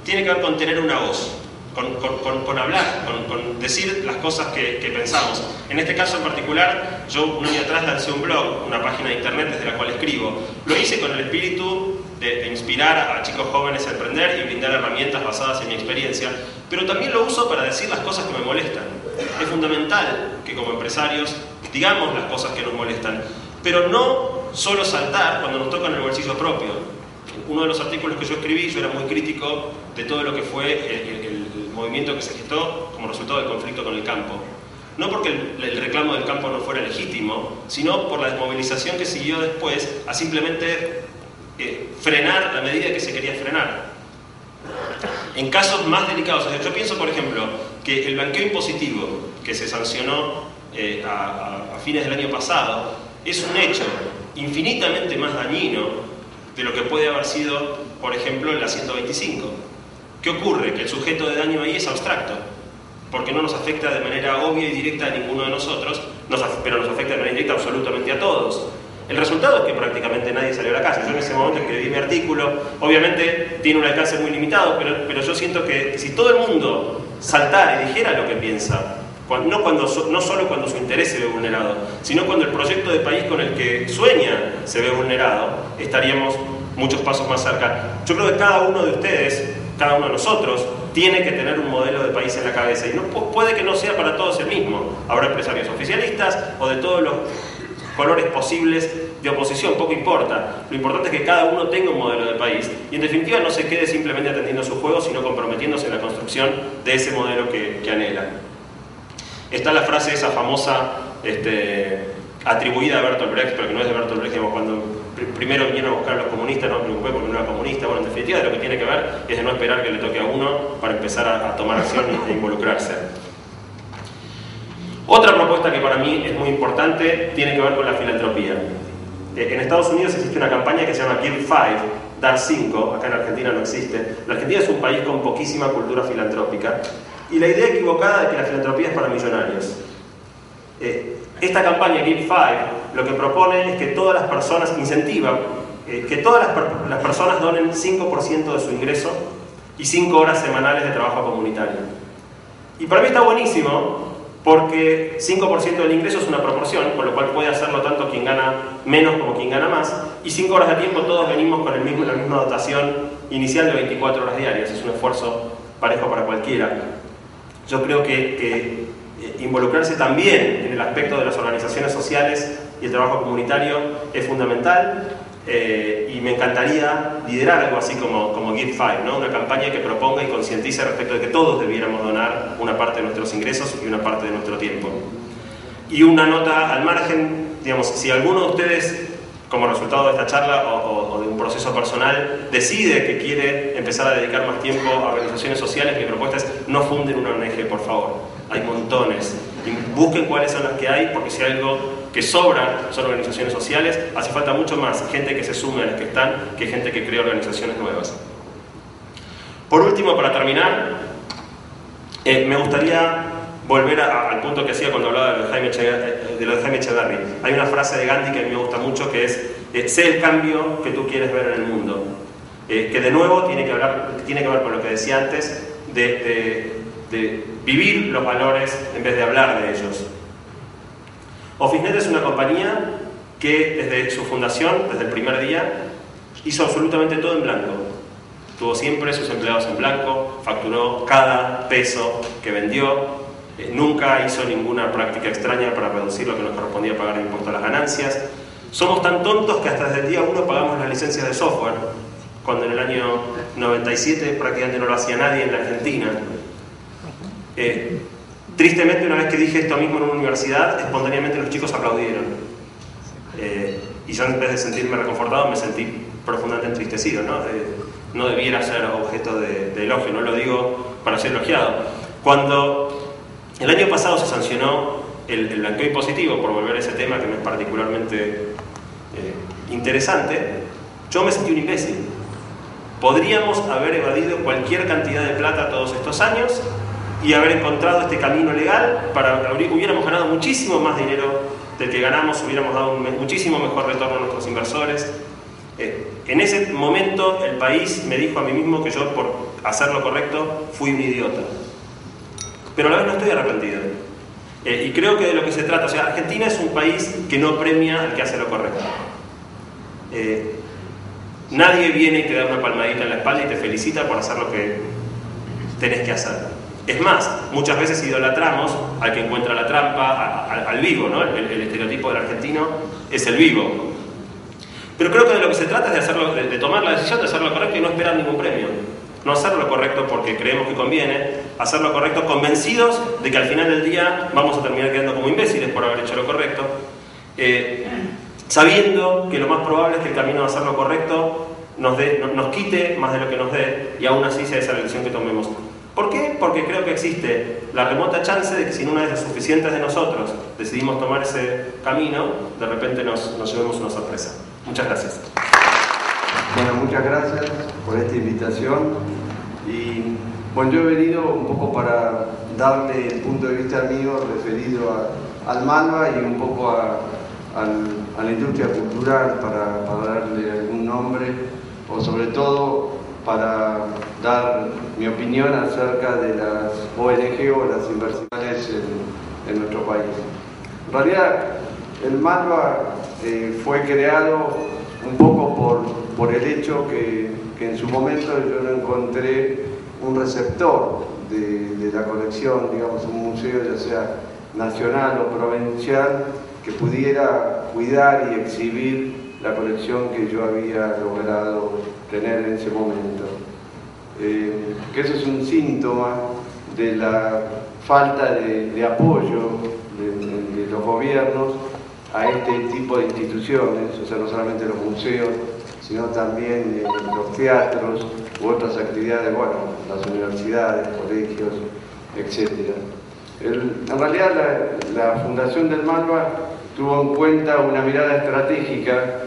tiene que ver con tener una voz, con hablar, con decir las cosas que pensamos. En este caso en particular, yo un año atrás lancé un blog, una página de internet desde la cual escribo. Lo hice con el espíritu de inspirar a chicos jóvenes a emprender y brindar herramientas basadas en mi experiencia, pero también lo uso para decir las cosas que me molestan. Es fundamental que como empresarios digamos las cosas que nos molestan, pero no solo saltar cuando nos tocan el bolsillo propio. Uno de los artículos que yo escribí, yo era muy crítico de todo lo que fue el movimiento que se gestó como resultado del conflicto con el campo. No porque el reclamo del campo no fuera legítimo, sino por la desmovilización que siguió después a simplemente frenar la medida que se quería frenar. En casos más delicados, o sea, yo pienso, por ejemplo, que el blanqueo impositivo que se sancionó a fines del año pasado es un hecho infinitamente más dañino de lo que puede haber sido, por ejemplo, la 125. ¿Qué ocurre? Que el sujeto de daño ahí es abstracto, porque no nos afecta de manera obvia y directa a ninguno de nosotros, pero nos afecta de manera directa absolutamente a todos. El resultado es que prácticamente nadie salió a la calle. Yo en ese momento escribí mi artículo, obviamente tiene un alcance muy limitado, pero yo siento que si todo el mundo saltara y dijera lo que piensa, no solo cuando su interés se ve vulnerado, sino cuando el proyecto de país con el que sueña se ve vulnerado, estaríamos muchos pasos más cerca. Yo creo que cada uno de ustedes, cada uno de nosotros, tiene que tener un modelo de país en la cabeza, y no puede que no sea para todos el mismo. Habrá empresarios oficialistas o de todos los colores posibles de oposición, poco importa. Lo importante es que cada uno tenga un modelo de país y en definitiva no se quede simplemente atendiendo su juego, sino comprometiéndose en la construcción de ese modelo que anhela. Está la frase esa famosa atribuida a Bertolt Brecht, pero que no es de Bertolt Brecht, digamos, cuando primero vinieron a buscar a los comunistas, no me preocupé porque no era comunista. Bueno, en definitiva de lo que tiene que ver es de no esperar que le toque a uno para empezar a tomar acción e involucrarse. Otra propuesta que para mí es muy importante tiene que ver con la filantropía. En Estados Unidos existe una campaña que se llama Give 5, Dar 5, acá en Argentina no existe. La Argentina es un país con poquísima cultura filantrópica y la idea equivocada de que la filantropía es para millonarios. Esta campaña Give 5 lo que propone es que todas las personas, incentiva que todas las personas donen 5% de su ingreso y 5 horas semanales de trabajo comunitario. Y para mí está buenísimo porque 5% del ingreso es una proporción, con lo cual puede hacerlo tanto quien gana menos como quien gana más, y 5 horas de tiempo todos venimos con la misma dotación inicial de 24 horas diarias. Es un esfuerzo parejo para cualquiera. Yo creo que involucrarse también en el aspecto de las organizaciones sociales y el trabajo comunitario es fundamental, y me encantaría liderar algo así como Give 5, ¿no? Una campaña que proponga y concientice respecto de que todos debiéramos donar una parte de nuestros ingresos y una parte de nuestro tiempo. Y una nota al margen, digamos, si alguno de ustedes, como resultado de esta charla o de un proceso personal, decide que quiere empezar a dedicar más tiempo a organizaciones sociales, mi propuesta es no funden una ONG, por favor. Hay montones. Y busquen cuáles son las que hay, porque si hay algo que sobra son organizaciones sociales, hace falta mucho más gente que se sume a las que están que gente que crea organizaciones nuevas. Por último, para terminar, me gustaría volver al punto que hacía cuando hablaba de lo de Jaime Echeverry. Hay una frase de Gandhi que a mí me gusta mucho, que es sé el cambio que tú quieres ver en el mundo, que de nuevo tiene que ver con lo que decía antes de vivir los valores en vez de hablar de ellos. OfficeNet es una compañía que desde su fundación, desde el primer día, hizo absolutamente todo en blanco. Tuvo siempre sus empleados en blanco, facturó cada peso que vendió, nunca hizo ninguna práctica extraña para reducir lo que nos correspondía pagar de impuesto a las ganancias. Somos tan tontos que hasta desde el día 1 pagamos las licencias de software, cuando en el año 97 prácticamente no lo hacía nadie en la Argentina. Tristemente, una vez que dije esto mismo en una universidad, espontáneamente los chicos aplaudieron. Y yo, en vez de sentirme reconfortado, me sentí profundamente entristecido, ¿no? No debiera ser objeto de elogio, no lo digo para ser elogiado. Cuando el año pasado se sancionó el blanqueo impositivo, por volver a ese tema que me es particularmente interesante, yo me sentí un imbécil. Podríamos haber evadido cualquier cantidad de plata todos estos años y haber encontrado este camino legal hubiéramos ganado muchísimo más dinero del que ganamos, hubiéramos dado un muchísimo mejor retorno a nuestros inversores. En ese momento el país me dijo a mí mismo que yo, por hacer lo correcto, fui un idiota. Pero a la vez no estoy arrepentido. Y creo que de lo que se trata, o sea, Argentina es un país que no premia al que hace lo correcto. Nadie viene y te da una palmadita en la espalda y te felicita por hacer lo que tenés que hacer. Es más, muchas veces idolatramos al que encuentra la trampa, al vivo, ¿no? El estereotipo del argentino es el vivo. Pero creo que de lo que se trata es de tomar la decisión de hacer lo correcto y no esperar ningún premio. No hacer lo correcto porque creemos que conviene, hacer lo correcto convencidos de que al final del día vamos a terminar quedando como imbéciles por haber hecho lo correcto, sabiendo que lo más probable es que el camino de hacer lo correcto nos quite más de lo que nos dé, y aún así sea esa la decisión que tomemos. ¿Por qué? Porque creo que existe la remota chance de que si una de las suficientes de nosotros decidimos tomar ese camino, de repente nos llevemos una sorpresa. Muchas gracias. Bueno, muchas gracias por esta invitación. Y bueno, yo he venido un poco para darle el punto de vista mío referido al Malva y un poco a la industria cultural, para darle algún nombre, o sobre todo para dar mi opinión acerca de las ONG o las inversiones en nuestro país. En realidad, el Malva fue creado un poco por el hecho que en su momento yo no encontré un receptor de la colección, digamos un museo ya sea nacional o provincial, que pudiera cuidar y exhibir la colección que yo había logrado tener en ese momento. Que eso es un síntoma de la falta de apoyo de los gobiernos a este tipo de instituciones, o sea, no solamente los museos, sino también los teatros u otras actividades, bueno, las universidades, colegios, etc. En realidad la Fundación del Malva tuvo en cuenta una mirada estratégica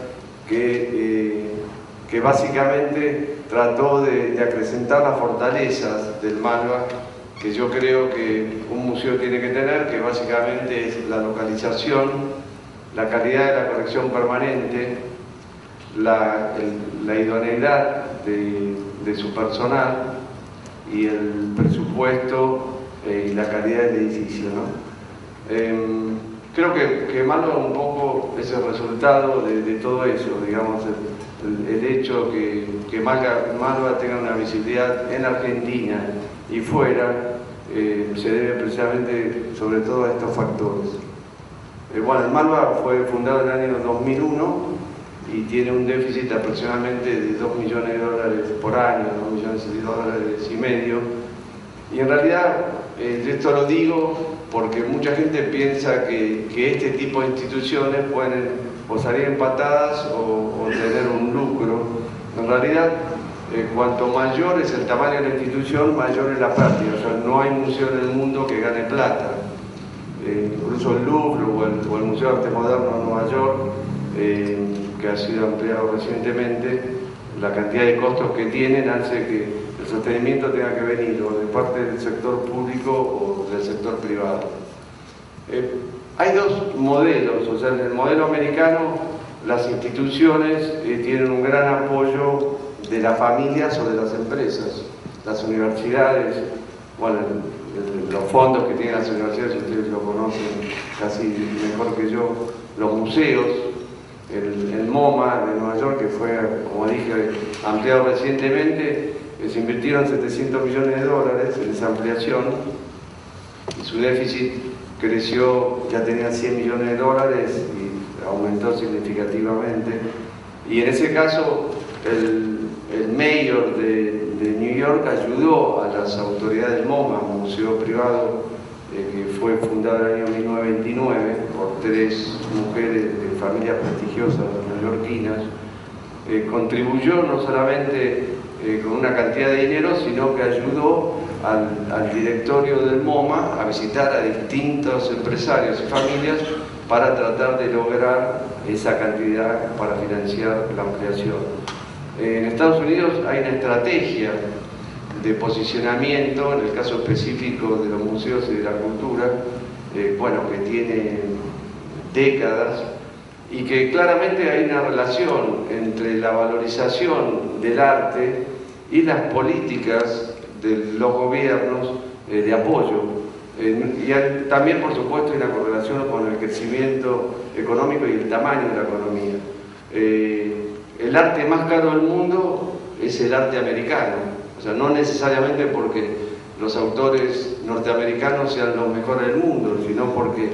que básicamente trató de acrecentar las fortalezas del Malva, que yo creo que un museo tiene que tener, que básicamente es la localización, la calidad de la colección permanente, la idoneidad de su personal y el presupuesto y la calidad del edificio, ¿no? Creo que Malva un poco es el resultado de todo eso, digamos, el hecho que Malva tenga una visibilidad en Argentina y fuera, se debe precisamente sobre todo a estos factores. Bueno, el Malva fue fundado en el año 2001 y tiene un déficit aproximadamente de $2 millones por año, $2,5 millones. Y en realidad, esto lo digo porque mucha gente piensa que este tipo de instituciones pueden o salir empatadas o tener un lucro. En realidad, cuanto mayor es el tamaño de la institución, mayor es la pérdida. O sea, no hay museo en el mundo que gane plata. Incluso el Louvre o el Museo de Arte Moderno de Nueva York, que ha sido ampliado recientemente, la cantidad de costos que tienen hace que el sostenimiento tenga que venir o de parte del sector público o del sector privado. Hay dos modelos, o sea, en el modelo americano las instituciones tienen un gran apoyo de las familias o de las empresas, las universidades, bueno, los fondos que tienen las universidades, ustedes lo conocen casi mejor que yo, los museos, el MoMA de Nueva York, que fue, como dije, ampliado recientemente, se invirtieron $700 millones en esa ampliación y su déficit creció, ya tenía $100 millones y aumentó significativamente. Y en ese caso, el mayor de New York ayudó a las autoridades del MoMA, un museo privado que fue fundado en el año 1929 por 3 mujeres de familias prestigiosas neoyorquinas. Contribuyó no solamente con una cantidad de dinero, sino que ayudó al directorio del MoMA a visitar a distintos empresarios y familias para tratar de lograr esa cantidad para financiar la ampliación. En Estados Unidos hay una estrategia de posicionamiento, en el caso específico de los museos y de la cultura, bueno, que tiene décadas, y que claramente hay una relación entre la valorización del arte y las políticas de los gobiernos de apoyo. Y también, por supuesto, hay una correlación con el crecimiento económico y el tamaño de la economía. El arte más caro del mundo es el arte americano. O sea, no necesariamente porque los autores norteamericanos sean los mejores del mundo, sino porque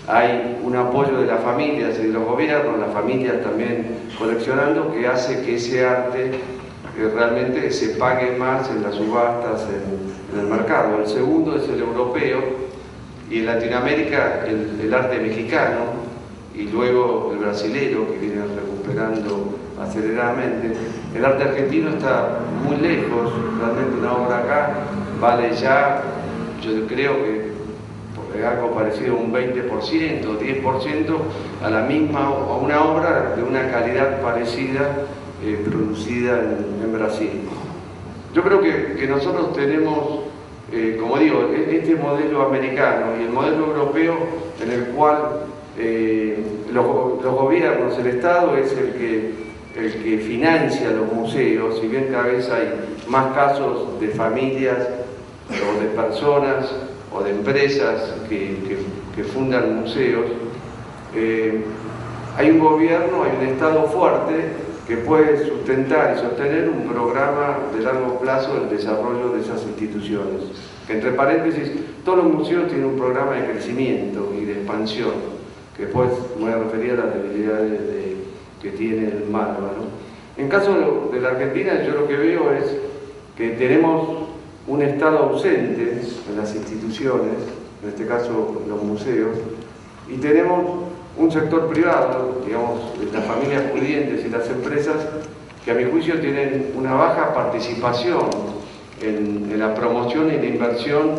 hay un apoyo de las familias y de los gobiernos, las familias también coleccionando, que hace que ese arte realmente se pague más en las subastas, en el mercado. El segundo es el europeo, y en Latinoamérica el arte mexicano, y luego el brasilero, que viene recuperando aceleradamente. El arte argentino está muy lejos, realmente una obra acá vale ya, yo creo que algo parecido a un 20%, 10% a una obra de una calidad parecida producida en Brasil. Yo creo que nosotros tenemos, como digo, este modelo americano y el modelo europeo en el cual los gobiernos, el Estado es el que financia los museos, si bien cada vez hay más casos de familias o de personas o de empresas que fundan museos, hay un gobierno, hay un Estado fuerte que puede sustentar y sostener un programa de largo plazo del desarrollo de esas instituciones. Que, entre paréntesis, todos los museos tienen un programa de crecimiento y de expansión. que después me voy a referir a las debilidades que tiene el Malva, ¿no? En caso de la Argentina, yo lo que veo es que tenemos un Estado ausente en las instituciones, en este caso los museos, y tenemos un sector privado, digamos, las familias pudientes y las empresas, que a mi juicio tienen una baja participación en la promoción y la inversión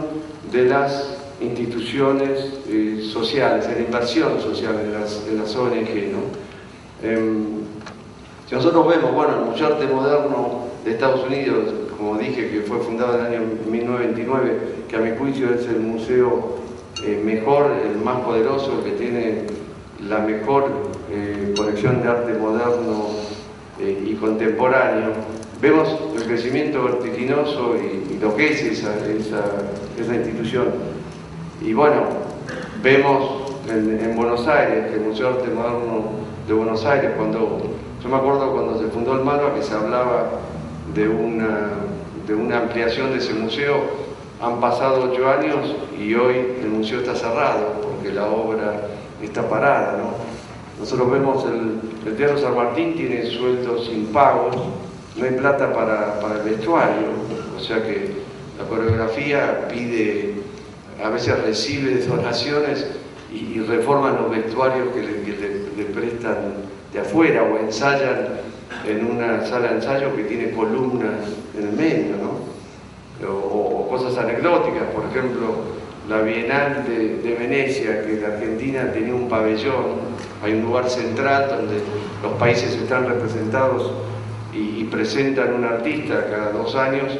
de las instituciones sociales, en la inversión social de las ONG, ¿no? Si nosotros vemos, bueno, el Museo de Arte Moderno de Estados Unidos, como dije, que fue fundado en el año 1929, que a mi juicio es el museo mejor, el más poderoso, el que tiene la mejor colección de arte moderno y contemporáneo, vemos el crecimiento vertiginoso y lo que es esa institución. Y bueno, vemos en Buenos Aires, que el Museo de Arte Moderno de Buenos Aires, yo me acuerdo cuando se fundó el Malva que se hablaba de una ampliación de ese museo. Han pasado 8 años y hoy el museo está cerrado porque la obra está parada, ¿no? Nosotros vemos el Teatro San Martín tiene sueldos impagos, no hay plata para el vestuario, o sea que la coreografía pide, a veces recibe donaciones y reforman los vestuarios que le prestan de afuera o ensayan en una sala de ensayo que tiene columnas en el medio, ¿no? O cosas anecdóticas, por ejemplo, la Bienal de Venecia, que la Argentina tenía un pabellón, hay un lugar central donde los países están representados y presentan un artista cada 2 años.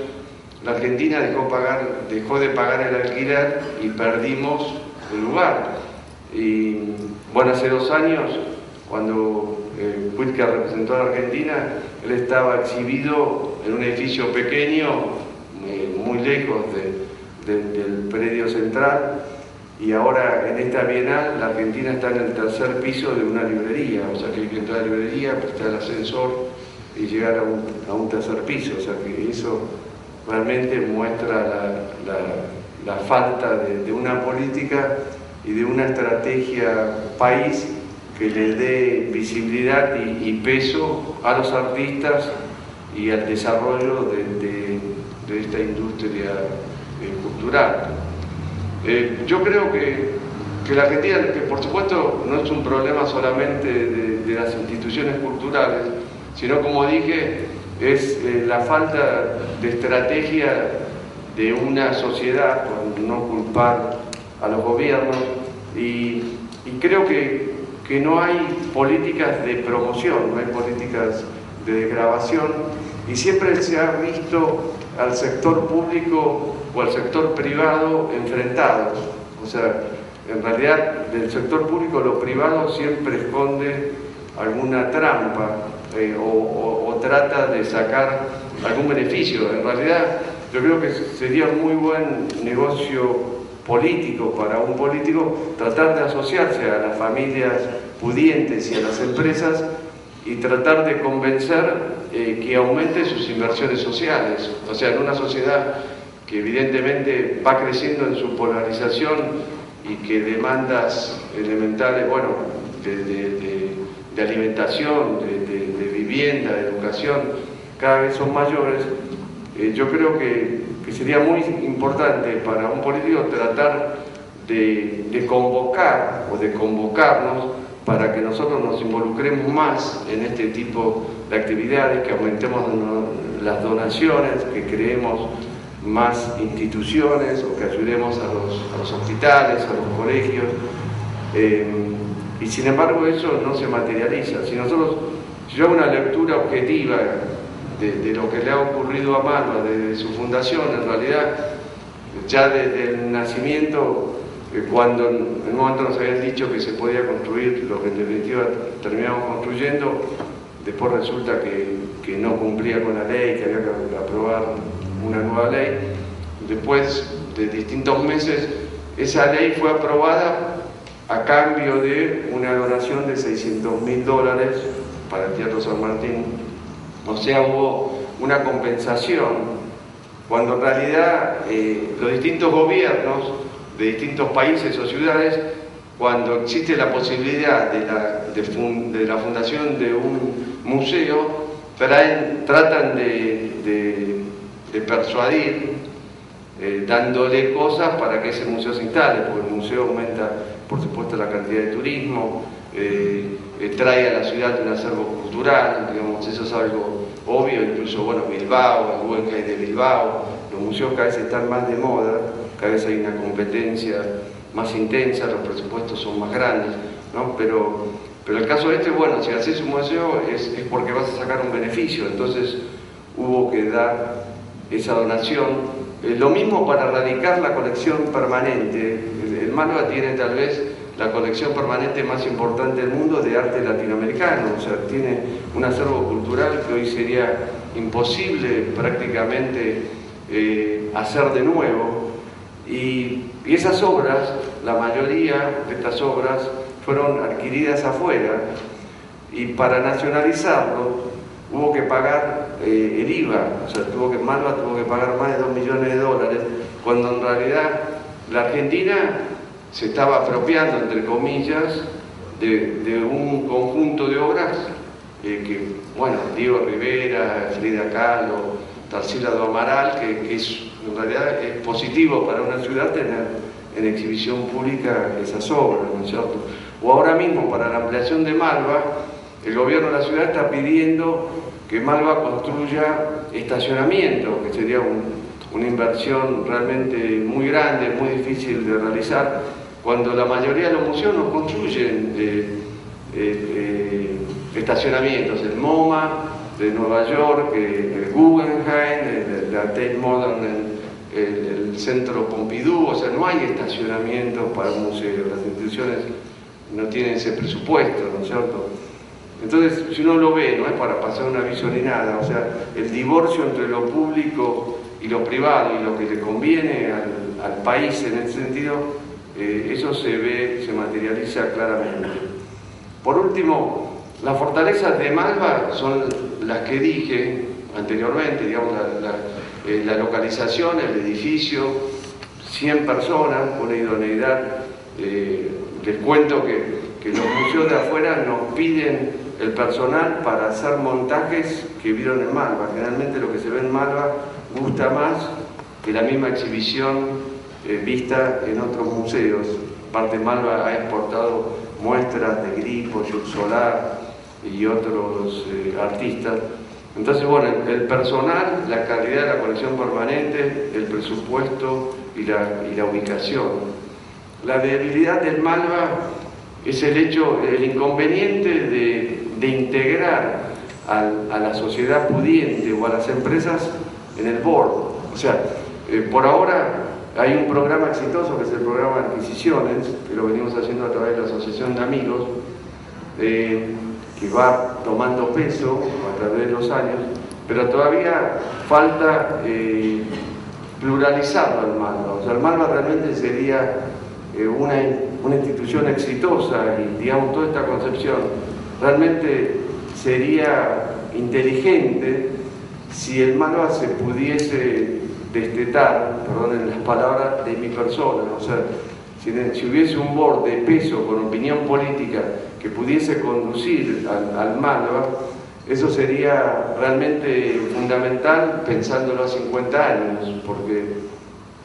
La Argentina dejó de pagar el alquiler y perdimos el lugar. Y bueno, hace 2 años, cuando Huitcar representó a la Argentina, él estaba exhibido en un edificio pequeño, muy lejos del predio central, y ahora en esta Bienal la Argentina está en el 3er piso de una librería, o sea que hay que entrar a la librería, prestar el ascensor y llegar a un 3er piso, o sea que eso realmente muestra la falta de una política y de una estrategia país que le dé visibilidad y peso a los artistas y al desarrollo de esta industria cultural. Yo creo que la Argentina, que por supuesto no es un problema solamente de las instituciones culturales, sino, como dije, es la falta de estrategia de una sociedad, por no culpar a los gobiernos, y creo que no hay políticas de promoción, no hay políticas de desgravación, y siempre se ha visto al sector público o al sector privado enfrentados. O sea, en realidad del sector público lo privado siempre esconde alguna trampa o trata de sacar algún beneficio. En realidad yo creo que sería un muy buen negocio político para un político tratar de asociarse a las familias pudientes y a las empresas y tratar de convencer que aumente sus inversiones sociales. O sea, en una sociedad que evidentemente va creciendo en su polarización y que demandas elementales, bueno, de alimentación, de vivienda, de educación, cada vez son mayores, yo creo que sería muy importante para un político tratar de convocar o de convocarnos para que nosotros nos involucremos más en este tipo de actividades, que aumentemos las donaciones, que creemos más instituciones o que ayudemos a los hospitales, a los colegios, y sin embargo eso no se materializa. Si yo hago una lectura objetiva de lo que le ha ocurrido a Malva desde su fundación, en realidad ya desde el nacimiento, cuando en un momento nos habían dicho que se podía construir lo que en definitiva terminamos construyendo, después resulta que no cumplía con la ley, que había que aprobar una nueva ley. Después de distintos meses, esa ley fue aprobada a cambio de una donación de $600.000 para el Teatro San Martín. O sea, hubo una compensación, cuando en realidad los distintos gobiernos de distintos países o ciudades cuando existe la posibilidad de la fundación de un museo, tratan de persuadir, dándole cosas para que ese museo se instale, porque el museo aumenta, por supuesto, la cantidad de turismo, trae a la ciudad un acervo cultural, digamos, eso es algo obvio. Incluso, bueno, Bilbao, el Guggenheim de Bilbao, los museos cada vez están más de moda, cada vez hay una competencia más intensa, los presupuestos son más grandes, ¿no? Pero el caso bueno, si haces un museo es porque vas a sacar un beneficio, entonces hubo que dar esa donación. Lo mismo para erradicar la colección permanente. El Malva tiene tal vez la colección permanente más importante del mundo de arte latinoamericano, o sea, tiene un acervo cultural que hoy sería imposible prácticamente hacer de nuevo, y esas obras, la mayoría de estas obras fueron adquiridas afuera, y para nacionalizarlo hubo que pagar el IVA, o sea, Malva tuvo que pagar más de $2 millones, cuando en realidad la Argentina se estaba apropiando, entre comillas, de un conjunto de obras que, bueno, Diego Rivera, Frida Kahlo, Tarsila do Amaral, que en realidad es positivo para una ciudad tener en exhibición pública esas obras, ¿no es cierto? O ahora mismo, para la ampliación de Malva, el gobierno de la ciudad está pidiendo que Malva construya estacionamiento, que sería una inversión realmente muy grande, muy difícil de realizar, cuando la mayoría de los museos no construyen estacionamientos. El MoMA de Nueva York, el Guggenheim, la Tate Modern, el Centro Pompidou, o sea, no hay estacionamientos para museos, las instituciones no tienen ese presupuesto, ¿no es cierto? Entonces, si uno lo ve, no es para pasar un aviso ni nada, o sea, el divorcio entre lo público y lo privado y lo que le conviene al país en ese sentido, eso se materializa claramente. Por último, las fortalezas de Malva son las que dije anteriormente, digamos, la localización, el edificio, 100 personas, una idoneidad. Les cuento que los museos de afuera nos piden el personal para hacer montajes que vieron en Malva. Generalmente lo que se ve en Malva gusta más que la misma exhibición vista en otros museos. Aparte, Malva ha exportado muestras de Grifo, Jules Solar y otros artistas. Entonces, bueno, el personal, la calidad de la colección permanente, el presupuesto y la ubicación. La debilidad del Malva es el inconveniente de integrar a la sociedad pudiente o a las empresas en el board. O sea, por ahora hay un programa exitoso que es el programa de adquisiciones, que lo venimos haciendo a través de la Asociación de Amigos, que va tomando peso a través de los años, pero todavía falta pluralizarlo al Malva. O sea, el Malva realmente sería una institución exitosa, y digamos toda esta concepción realmente sería inteligente si el Malva se pudiese destetar, perdonen las palabras, de mi persona. O sea, si hubiese un board de peso con opinión política que pudiese conducir al Malva, eso sería realmente fundamental pensándolo a 50 años,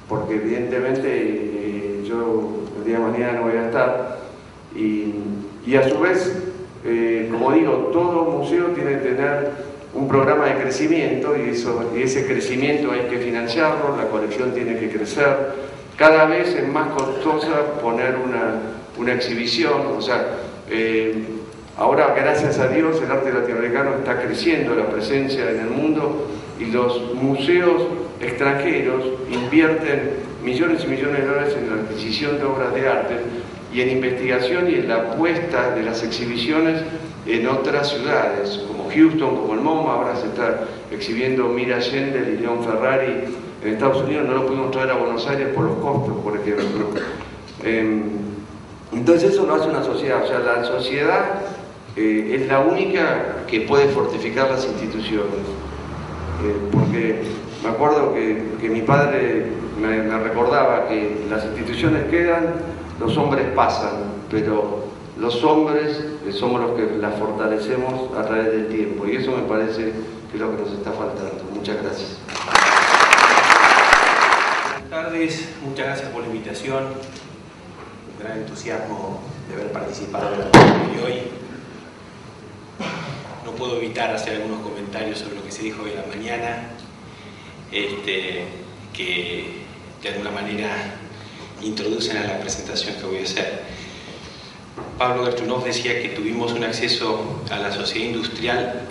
porque evidentemente yo el día de mañana no voy a estar, y a su vez, como digo, todo museo tiene que tener un programa de crecimiento, y ese crecimiento hay que financiarlo, la colección tiene que crecer. Cada vez es más costosa poner una exhibición, o sea, ahora, gracias a Dios, el arte latinoamericano está creciendo la presencia en el mundo, y los museos extranjeros invierten millones y millones de dólares en la adquisición de obras de arte y en investigación y en la puesta de las exhibiciones en otras ciudades, como Houston, como el MoMA. Ahora se está exhibiendo Mira Schindler y León Ferrari en Estados Unidos, no lo pudimos traer a Buenos Aires por los costos, por ejemplo. Entonces eso lo hace una sociedad, o sea, la sociedad es la única que puede fortificar las instituciones. Porque me acuerdo que mi padre me recordaba que las instituciones quedan, los hombres pasan. pero los hombres somos los que las fortalecemos a través del tiempo, y eso me parece que es lo que nos está faltando. Muchas gracias. Buenas tardes, muchas gracias por la invitación. Un gran entusiasmo de haber participado en el de hoy. No puedo evitar hacer algunos comentarios sobre lo que se dijo hoy en la mañana, que de alguna manera introducen a la presentación que voy a hacer. Pablo Gerchunov decía que tuvimos un acceso a la sociedad industrial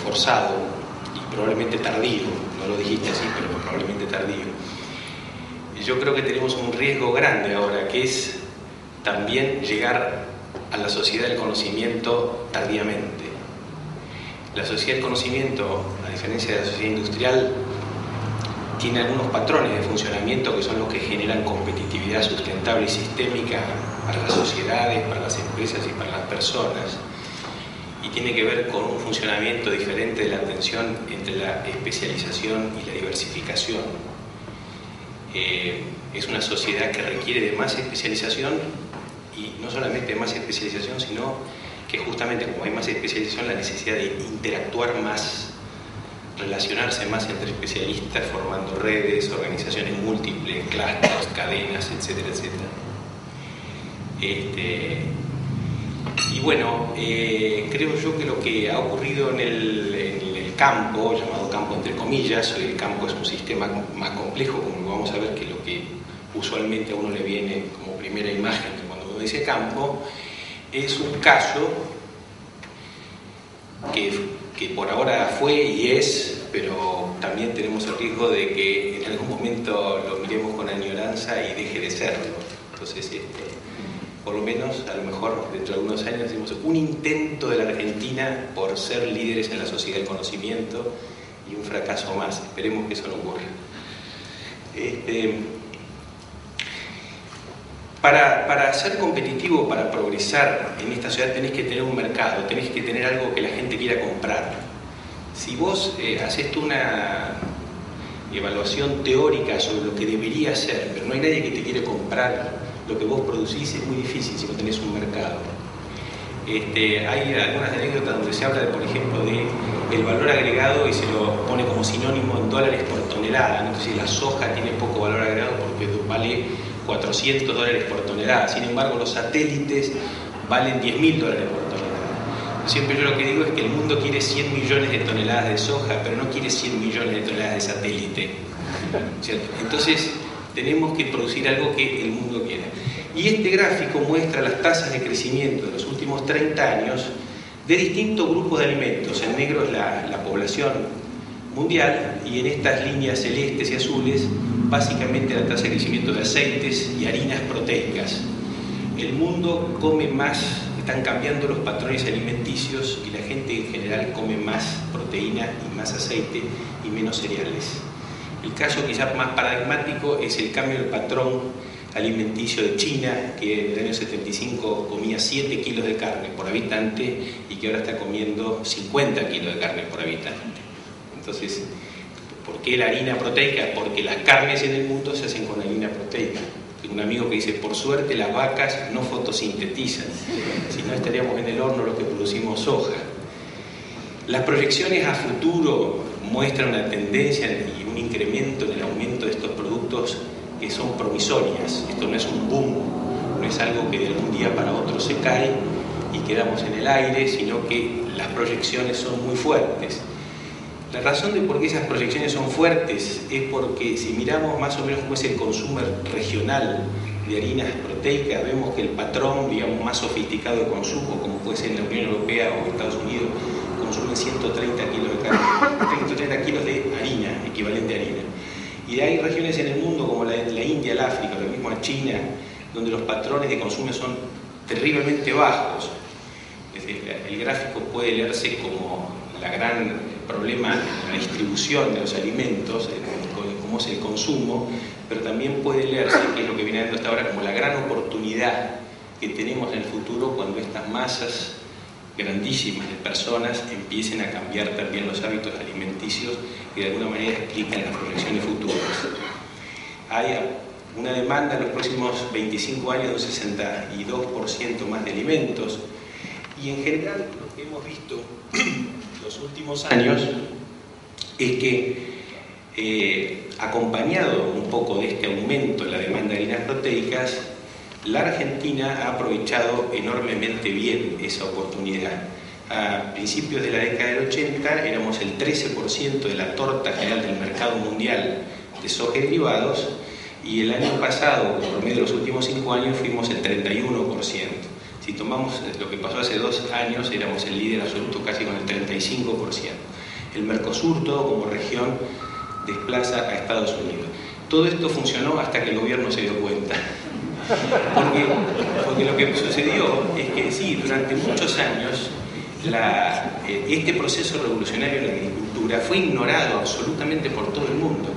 forzado y probablemente tardío. No lo dijiste así, pero probablemente tardío. Yo creo que tenemos un riesgo grande ahora, que es también llegar a la sociedad del conocimiento tardíamente. La sociedad del conocimiento, a diferencia de la sociedad industrial, tiene algunos patrones de funcionamiento que son los que generan competitividad sustentable y sistémica para las sociedades, para las empresas y para las personas. Y tiene que ver con un funcionamiento diferente de la tensión entre la especialización y la diversificación. Es una sociedad que requiere de más especialización, y no solamente de más especialización, sino que justamente como hay más especialización, la necesidad de interactuar más, relacionarse más entre especialistas, formando redes, organizaciones múltiples, clústeres, cadenas, etcétera, etcétera. Y bueno, creo yo que lo que ha ocurrido en el campo, llamado campo entre comillas, hoy el campo es un sistema más complejo, como vamos a ver, que lo que usualmente a uno le viene como primera imagen cuando uno dice campo, es un caso que por ahora fue y es, pero también tenemos el riesgo de que en algún momento lo miremos con añoranza y deje de serlo. Entonces, por lo menos, a lo mejor dentro de algunos años decimos un intento de la Argentina por ser líderes en la sociedad del conocimiento y un fracaso más. Esperemos que eso no ocurra. Para ser competitivo, para progresar en esta sociedad, tenés que tener un mercado, tenés que tener algo que la gente quiera comprar. Si vos haces una evaluación teórica sobre lo que debería ser, pero no hay nadie que te quiere comprar lo que vos producís, es muy difícil si no tenés un mercado. Hay algunas anécdotas donde se habla, por ejemplo, del valor agregado y se lo pone como sinónimo en dólares por tonelada, ¿no? Entonces la soja tiene poco valor agregado porque vale $400 por tonelada. Sin embargo, los satélites valen $10.000 por tonelada. Siempre yo lo que digo es que el mundo quiere 100 millones de toneladas de soja, pero no quiere 100 millones de toneladas de satélite, ¿cierto? Entonces, tenemos que producir algo que el mundo quiera. Y este gráfico muestra las tasas de crecimiento de los últimos 30 años de distintos grupos de alimentos. En negro es la población mundial, y en estas líneas celestes y azules, básicamente la tasa de crecimiento de aceites y harinas proteicas. El mundo come más, están cambiando los patrones alimenticios y la gente en general come más proteína y más aceite y menos cereales. El caso quizás más paradigmático es el cambio del patrón alimenticio de China, que en el año 75 comía 7 kilos de carne por habitante y que ahora está comiendo 50 kilos de carne por habitante. Entonces, ¿por qué la harina proteica? Porque las carnes en el mundo se hacen con harina proteica. Tengo un amigo que dice, por suerte las vacas no fotosintetizan, si no estaríamos en el horno los que producimos soja. Las proyecciones a futuro muestran una tendencia y un incremento en el aumento de estos productos que son promisorias. Esto no es un boom, no es algo que de algún día para otro se cae y quedamos en el aire, sino que las proyecciones son muy fuertes. La razón de por qué esas proyecciones son fuertes es porque si miramos más o menos cómo es el consumo regional de harinas proteicas, vemos que el patrón, digamos, más sofisticado de consumo, como puede ser en la Unión Europea o Estados Unidos, consumen 130 kilos de carne, 130 kilos de harina, equivalente a harina. Y hay regiones en el mundo como la India, el África, lo mismo en China, donde los patrones de consumo son terriblemente bajos. Es decir, el gráfico puede leerse como la gran problema en la distribución de los alimentos, cómo es el consumo, pero también puede leerse, que es lo que viene dando hasta ahora, como la gran oportunidad que tenemos en el futuro cuando estas masas grandísimas de personas empiecen a cambiar también los hábitos alimenticios que de alguna manera explican las proyecciones futuras. Hay una demanda en los próximos 25 años de un 62% más de alimentos. Y en general lo que hemos visto los últimos años es que, acompañado un poco de este aumento en la demanda de harinas proteicas, la Argentina ha aprovechado enormemente bien esa oportunidad. A principios de la década del 80 éramos el 13% de la torta general del mercado mundial de soja y derivados, y el año pasado, por medio de los últimos 5 años, fuimos el 31%. Si tomamos lo que pasó hace 2 años, éramos el líder absoluto casi con el 35%. El Mercosur, todo como región, desplaza a Estados Unidos. Todo esto funcionó hasta que el gobierno se dio cuenta. Porque lo que sucedió es que sí, durante muchos años este proceso revolucionario en la agricultura fue ignorado absolutamente por todo el mundo.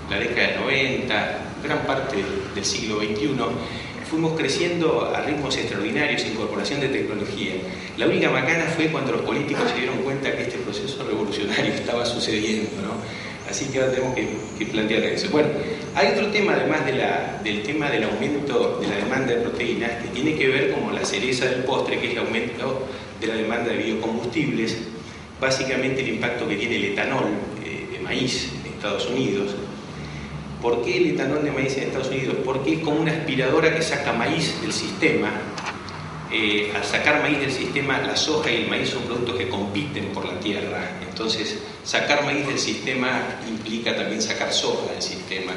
La década del 90, gran parte del siglo XXI, fuimos creciendo a ritmos extraordinarios, incorporación de tecnología. La única macana fue cuando los políticos se dieron cuenta que este proceso revolucionario estaba sucediendo, ¿no? Así que ahora tenemos que plantear eso. Bueno, hay otro tema, además del tema del aumento de la demanda de proteínas, que tiene que ver como la cereza del postre, que es el aumento de la demanda de biocombustibles, básicamente el impacto que tiene el etanol de maíz en Estados Unidos. ¿Por qué el etanol de maíz en Estados Unidos? Porque es como una aspiradora que saca maíz del sistema. Al sacar maíz del sistema, la soja y el maíz son productos que compiten por la tierra. Entonces, sacar maíz del sistema implica también sacar soja del sistema.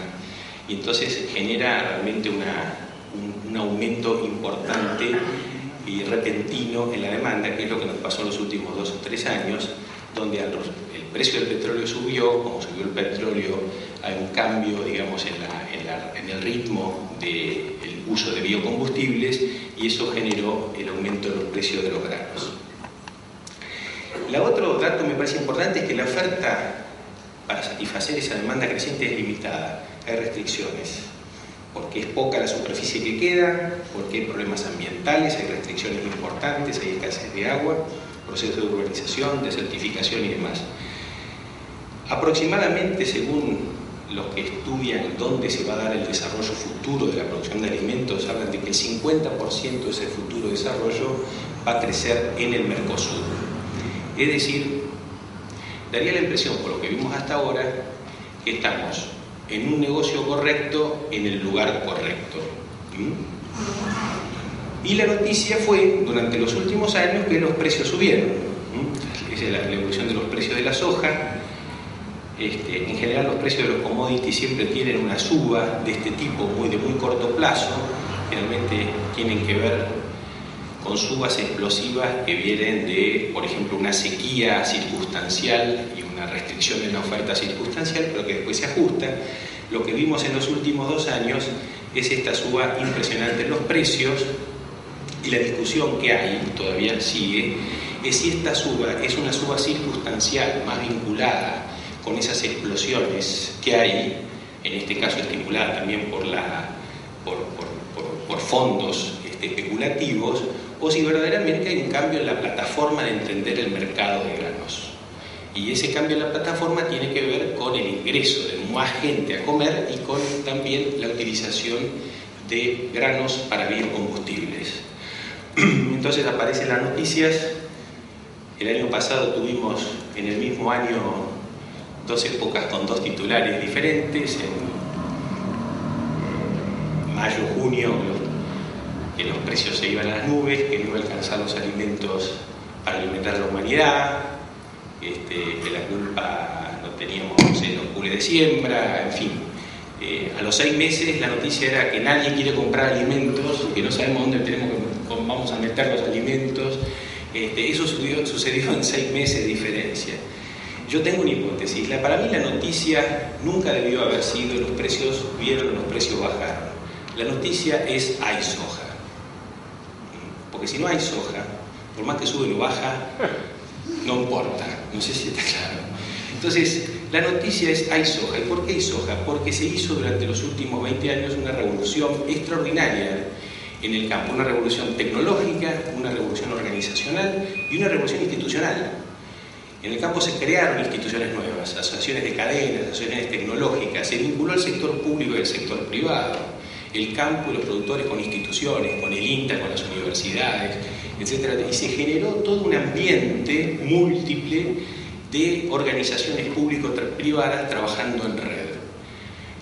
Y entonces genera realmente un aumento importante y repentino en la demanda, que es lo que nos pasó en los últimos 2 o 3 años, donde el precio del petróleo subió. Como subió el petróleo, hay un cambio, digamos, en el ritmo del uso de biocombustibles, y eso generó el aumento de los precios de los granos. El otro dato me parece importante es que la oferta para satisfacer esa demanda creciente es limitada. Hay restricciones, porque es poca la superficie que queda, porque hay problemas ambientales, hay restricciones importantes, hay escasez de agua, procesos de urbanización, desertificación y demás. Aproximadamente, según los que estudian dónde se va a dar el desarrollo futuro de la producción de alimentos, hablan de que el 50% de ese futuro desarrollo va a crecer en el Mercosur. Es decir, daría la impresión, por lo que vimos hasta ahora, que estamos en un negocio correcto, en el lugar correcto. Y la noticia fue, durante los últimos años, que los precios subieron. Esa es la evolución de los precios de la soja. En general, los precios de los commodities siempre tienen una suba de este tipo, de muy corto plazo. Generalmente tienen que ver con subas explosivas que vienen de, por ejemplo, una sequía circunstancial y una restricción en la oferta circunstancial, pero que después se ajusta. Lo que vimos en los últimos 2 años es esta suba impresionante en los precios, y la discusión que hay, todavía sigue, es si esta suba es una suba circunstancial más vinculada con esas explosiones que hay, en este caso estimulada también por fondos especulativos, o si verdaderamente hay un cambio en la plataforma de entender el mercado de granos. Y ese cambio en la plataforma tiene que ver con el ingreso de más gente a comer y con también la utilización de granos para biocombustibles. Entonces aparecen las noticias. El año pasado tuvimos en el mismo año 2 épocas con 2 titulares diferentes. En mayo, junio, que los precios se iban a las nubes, que no iba a alcanzar los alimentos para alimentar a la humanidad, que la culpa no teníamos los pools de siembra, en fin. A los 6 meses la noticia era que nadie quiere comprar alimentos, que no sabemos dónde vamos a meter los alimentos. Eso sucedió en 6 meses de diferencia. Yo tengo una hipótesis. Para mí la noticia nunca debió haber sido los precios subieron o los precios bajaron. La noticia es hay soja. Porque si no hay soja, por más que sube o baja, no importa. No sé si está claro. Entonces, la noticia es hay soja. ¿Y por qué hay soja? Porque se hizo durante los últimos 20 años una revolución extraordinaria en el campo. Una revolución tecnológica, una revolución organizacional y una revolución institucional. En el campo se crearon instituciones nuevas, asociaciones de cadenas, asociaciones tecnológicas, se vinculó el sector público y el sector privado. el campo y los productores con instituciones, con el INTA, con las universidades, etc. Y se generó todo un ambiente múltiple de organizaciones público-privadas trabajando en red.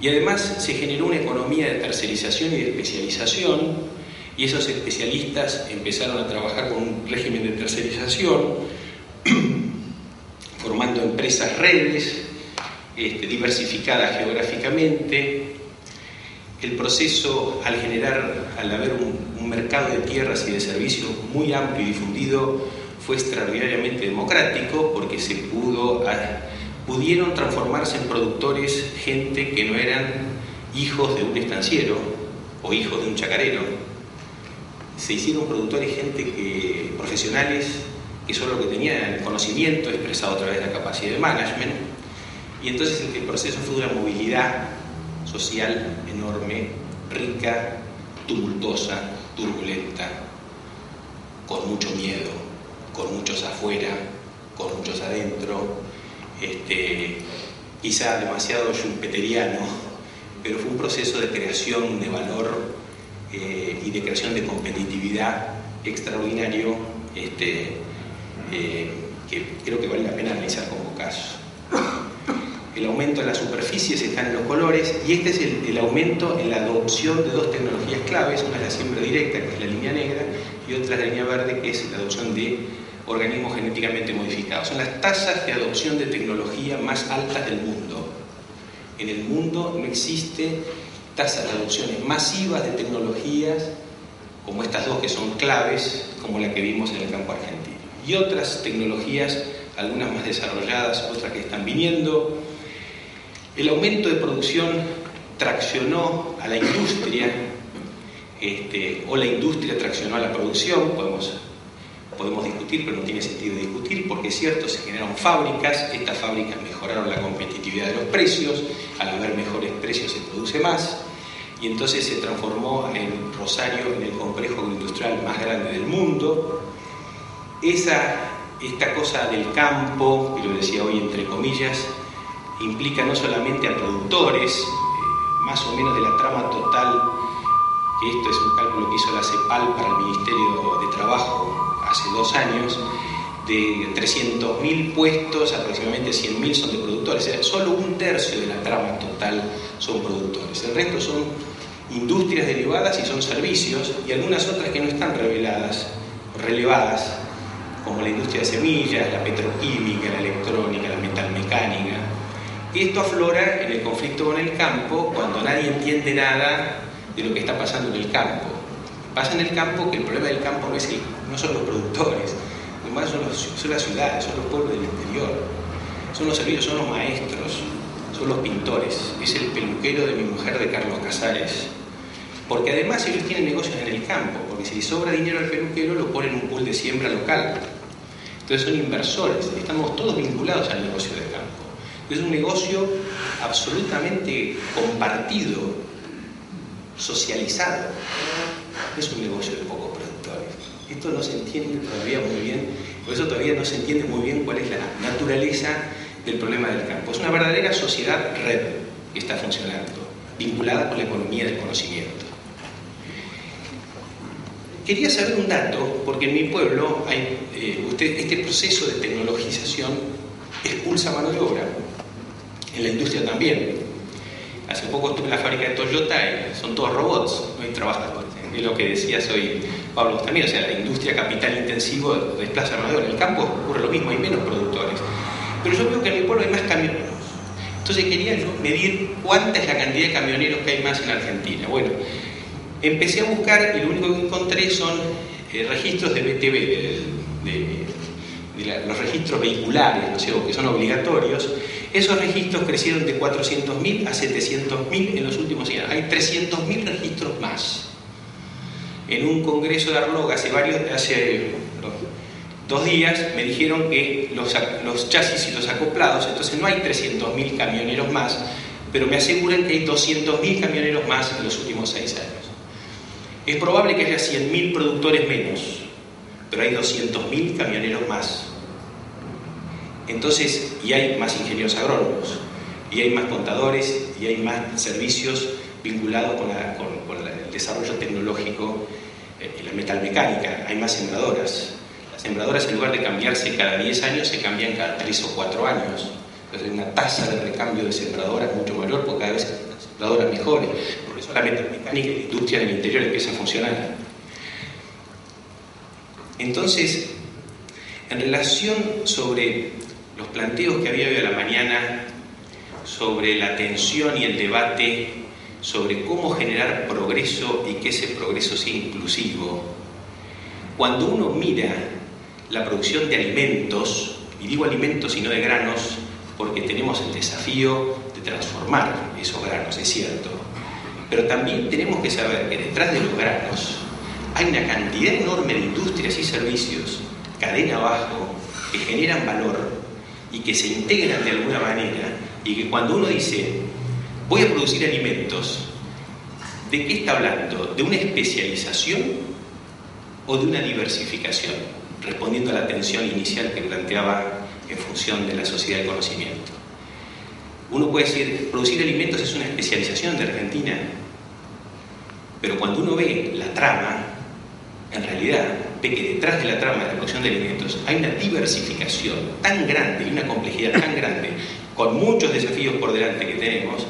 Y además se generó una economía de tercerización y de especialización, y esos especialistas empezaron a trabajar con un régimen de tercerización, formando empresas redes, diversificadas geográficamente. El proceso, al haber un mercado de tierras y de servicios muy amplio y difundido, fue extraordinariamente democrático, porque pudieron transformarse en productores gente que no eran hijos de un estanciero o hijos de un chacarero. Se hicieron productores profesionales que solo lo que tenían el conocimiento expresado a través de la capacidad de management, y entonces el proceso fue de una movilidad social enorme, rica, tumultuosa, turbulenta, con mucho miedo, con muchos afuera, con muchos adentro, quizá demasiado schumpeteriano, pero fue un proceso de creación de valor y de creación de competitividad extraordinario, que creo que vale la pena analizar como caso. El aumento en las superficies está en los colores, y este es el aumento en la adopción de dos tecnologías claves. Una es la siembra directa, que es la línea negra, y otra es la línea verde, que es la adopción de organismos genéticamente modificados. Son las tasas de adopción de tecnología más altas del mundo. En el mundo no existe tasas de adopciones masivas de tecnologías como estas dos, que son claves, como la que vimos en el campo argentino. Y otras tecnologías, algunas más desarrolladas, otras que están viniendo. El aumento de producción traccionó a la industria, o la industria traccionó a la producción. Podemos discutir, pero no tiene sentido discutir, porque es cierto, se generaron fábricas, estas fábricas mejoraron la competitividad de los precios, al haber mejores precios se produce más, y entonces se transformó en Rosario en el complejo agroindustrial más grande del mundo. Esta cosa del campo, que lo decía hoy entre comillas, implica no solamente a productores, más o menos de la trama total, que esto es un cálculo que hizo la CEPAL para el Ministerio de Trabajo hace 2 años, de 300.000 puestos, aproximadamente 100.000 son de productores. O sea, solo 1/3 de la trama total son productores. El resto son industrias derivadas y son servicios, y algunas otras que no están relevadas, como la industria de semillas, la petroquímica, la electrónica, la metalmecánica. Y esto aflora en el conflicto con el campo, cuando nadie entiende nada de lo que está pasando en el campo. Pasa en el campo que el problema del campo no son los productores, además son las ciudades, son los pueblos del interior, son los servicios, son los maestros, son los pintores, es el peluquero de mi mujer, de Carlos Casares. Porque además ellos tienen negocios en el campo, porque si les sobra dinero al peluquero lo ponen en un pool de siembra local. Entonces son inversores, estamos todos vinculados al negocio del campo. Es un negocio absolutamente compartido, socializado. Es un negocio de pocos productores. Esto no se entiende todavía muy bien, por eso todavía no se entiende muy bien cuál es la naturaleza del problema del campo. Es una verdadera sociedad red que está funcionando, vinculada con la economía del conocimiento. Quería saber un dato, porque en mi pueblo hay este proceso de tecnologización expulsa mano de obra. En la industria también. Hace poco estuve en la fábrica de Toyota y son todos robots, no hay trabajadores. Es lo que decías hoy, Pablo, también. O sea, la industria capital intensivo desplaza mano de obra. En el campo ocurre lo mismo, hay menos productores. Pero yo veo que en mi pueblo hay más camioneros. Entonces quería yo medir cuánta es la cantidad de camioneros que hay más en Argentina. Bueno, empecé a buscar y lo único que encontré son registros de BTV, los registros vehiculares, ¿no sé?, que son obligatorios. Esos registros crecieron de 400.000 a 700.000 en los últimos años. Hay 300.000 registros más. En un congreso de Arloga hace 2 días me dijeron que los chasis y los acoplados, entonces no hay 300.000 camioneros más, pero me aseguran que hay 200.000 camioneros más en los últimos 6 años. Es probable que haya 100.000 productores menos, pero hay 200.000 camioneros más. Entonces, y hay más ingenieros agrónomos, y hay más contadores, y hay más servicios vinculados con el desarrollo tecnológico en la metalmecánica. Hay más sembradoras. Las sembradoras, en lugar de cambiarse cada 10 años, se cambian cada 3 o 4 años. Entonces hay una tasa de recambio de sembradoras mucho mayor, porque cada vez hay sembradoras mejores. Por eso la metalmecánica y la industria del interior empieza a funcionar. Entonces, en relación sobre los planteos que había hoy a la mañana, sobre la tensión y el debate sobre cómo generar progreso y que ese progreso sea inclusivo, cuando uno mira la producción de alimentos, y digo alimentos y no de granos, porque tenemos el desafío de transformar esos granos, es cierto, pero también tenemos que saber que detrás de los granos hay una cantidad enorme de industrias y servicios, cadena abajo, que generan valor y que se integran de alguna manera, y que cuando uno dice voy a producir alimentos, ¿de qué está hablando? ¿De una especialización o de una diversificación? Respondiendo a la tensión inicial que planteaba en función de la sociedad del conocimiento. Uno puede decir, producir alimentos es una especialización de Argentina, pero cuando uno ve la trama, en realidad ve que detrás de la trama de la producción de alimentos hay una diversificación tan grande y una complejidad tan grande, con muchos desafíos por delante que tenemos,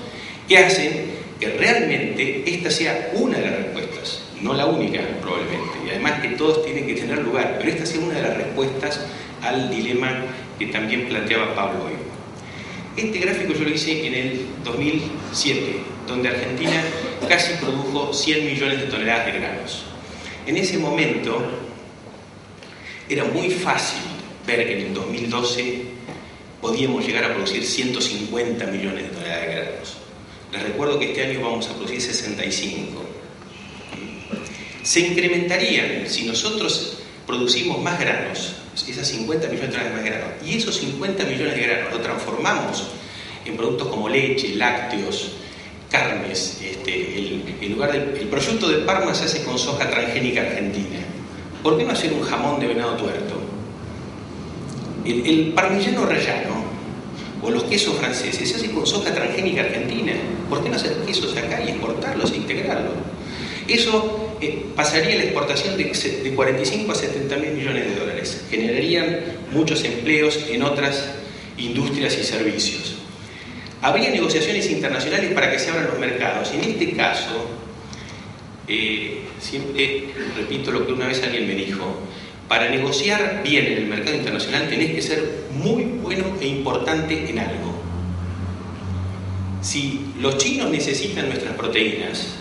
que hacen que realmente esta sea una de las respuestas, no la única probablemente, y además que todos tienen que tener lugar, pero esta sea una de las respuestas al dilema que también planteaba Pablo hoy. Este gráfico yo lo hice en el 2007, donde Argentina casi produjo 100 millones de toneladas de granos. En ese momento era muy fácil ver que en el 2012 podíamos llegar a producir 150 millones de toneladas de granos. Les recuerdo que este año vamos a producir 65. Se incrementarían si nosotros producimos más granos, esas 50 millones de toneladas de más granos, y esos 50 millones de granos lo transformamos en productos como leche, lácteos, carnes. El prosciutto de Parma se hace con soja transgénica argentina. ¿Por qué no hacer un jamón de venado tuerto? El parmigiano rallano o los quesos franceses se hacen con soja transgénica argentina. ¿Por qué no hacer quesos acá y exportarlos e integrarlos? Eso pasaría la exportación de 45 a 70 mil millones de dólares. Generarían muchos empleos en otras industrias y servicios. Habría negociaciones internacionales para que se abran los mercados. En este caso, siempre repito lo que una vez alguien me dijo: para negociar bien en el mercado internacional tenés que ser muy bueno e importante en algo. Si los chinos necesitan nuestras proteínas,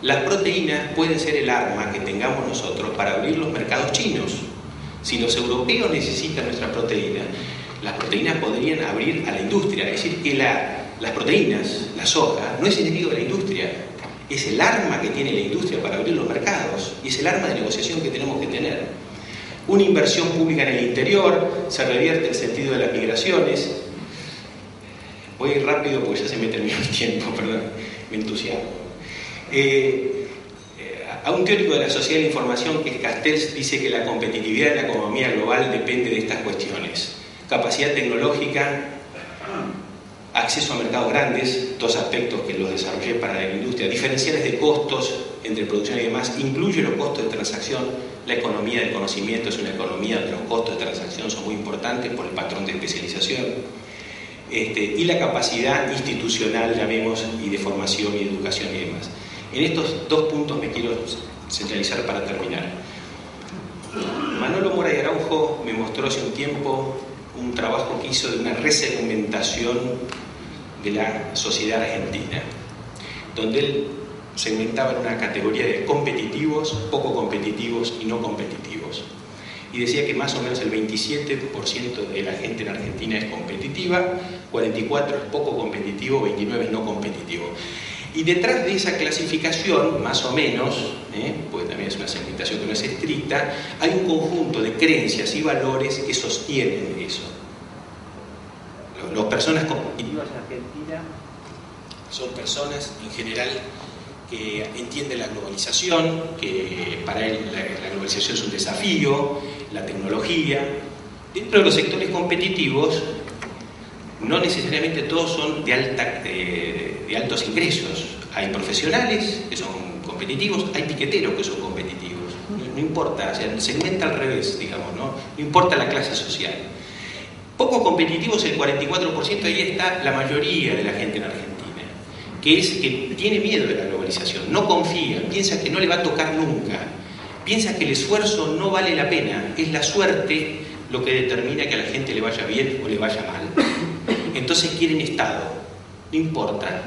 las proteínas pueden ser el arma que tengamos nosotros para abrir los mercados chinos. Si los europeos necesitan nuestras proteínas, las proteínas podrían abrir a la industria. Es decir, que las proteínas, la soja, no es enemigo de la industria, es el arma que tiene la industria para abrir los mercados y es el arma de negociación que tenemos que tener. Una inversión pública en el interior, se revierte el sentido de las migraciones. Voy a ir rápido porque ya se me terminó el tiempo, perdón, me entusiasmo. A un teórico de la sociedad de la información, que es Castells, dice que la competitividad de la economía global depende de estas cuestiones: capacidad tecnológica, acceso a mercados grandes, dos aspectos que los desarrollé para la industria, diferenciales de costos entre producción y demás, incluye los costos de transacción. La economía del conocimiento es una economía donde los costos de transacción son muy importantes por el patrón de especialización, y la capacidad institucional, llamemos, y de formación y educación y demás. En estos dos puntos me quiero centralizar para terminar. Manolo Mora y Araujo me mostró hace un tiempo un trabajo que hizo de una resegmentación de la sociedad argentina, donde él segmentaba en una categoría de competitivos, poco competitivos y no competitivos. Y decía que más o menos el 27% de la gente en Argentina es competitiva, 44% es poco competitivo, 29% es no competitivo. Y detrás de esa clasificación, más o menos, porque también es una segmentación que no es estricta, hay un conjunto de creencias y valores que sostienen eso. Las personas competitivas en Argentina son personas en general que entienden la globalización, que para él la globalización es un desafío, la tecnología. Dentro de los sectores competitivos, no necesariamente todos son de altos ingresos. Hay profesionales que son competitivos, hay piqueteros que son competitivos. No importa, o sea, segmenta al revés, digamos, ¿no? No importa la clase social. Poco competitivos, el 44%, ahí está la mayoría de la gente en Argentina, que tiene miedo de la globalización, no confía, piensa que no le va a tocar nunca, piensa que el esfuerzo no vale la pena, es la suerte lo que determina que a la gente le vaya bien o le vaya mal. Entonces quieren Estado, no importa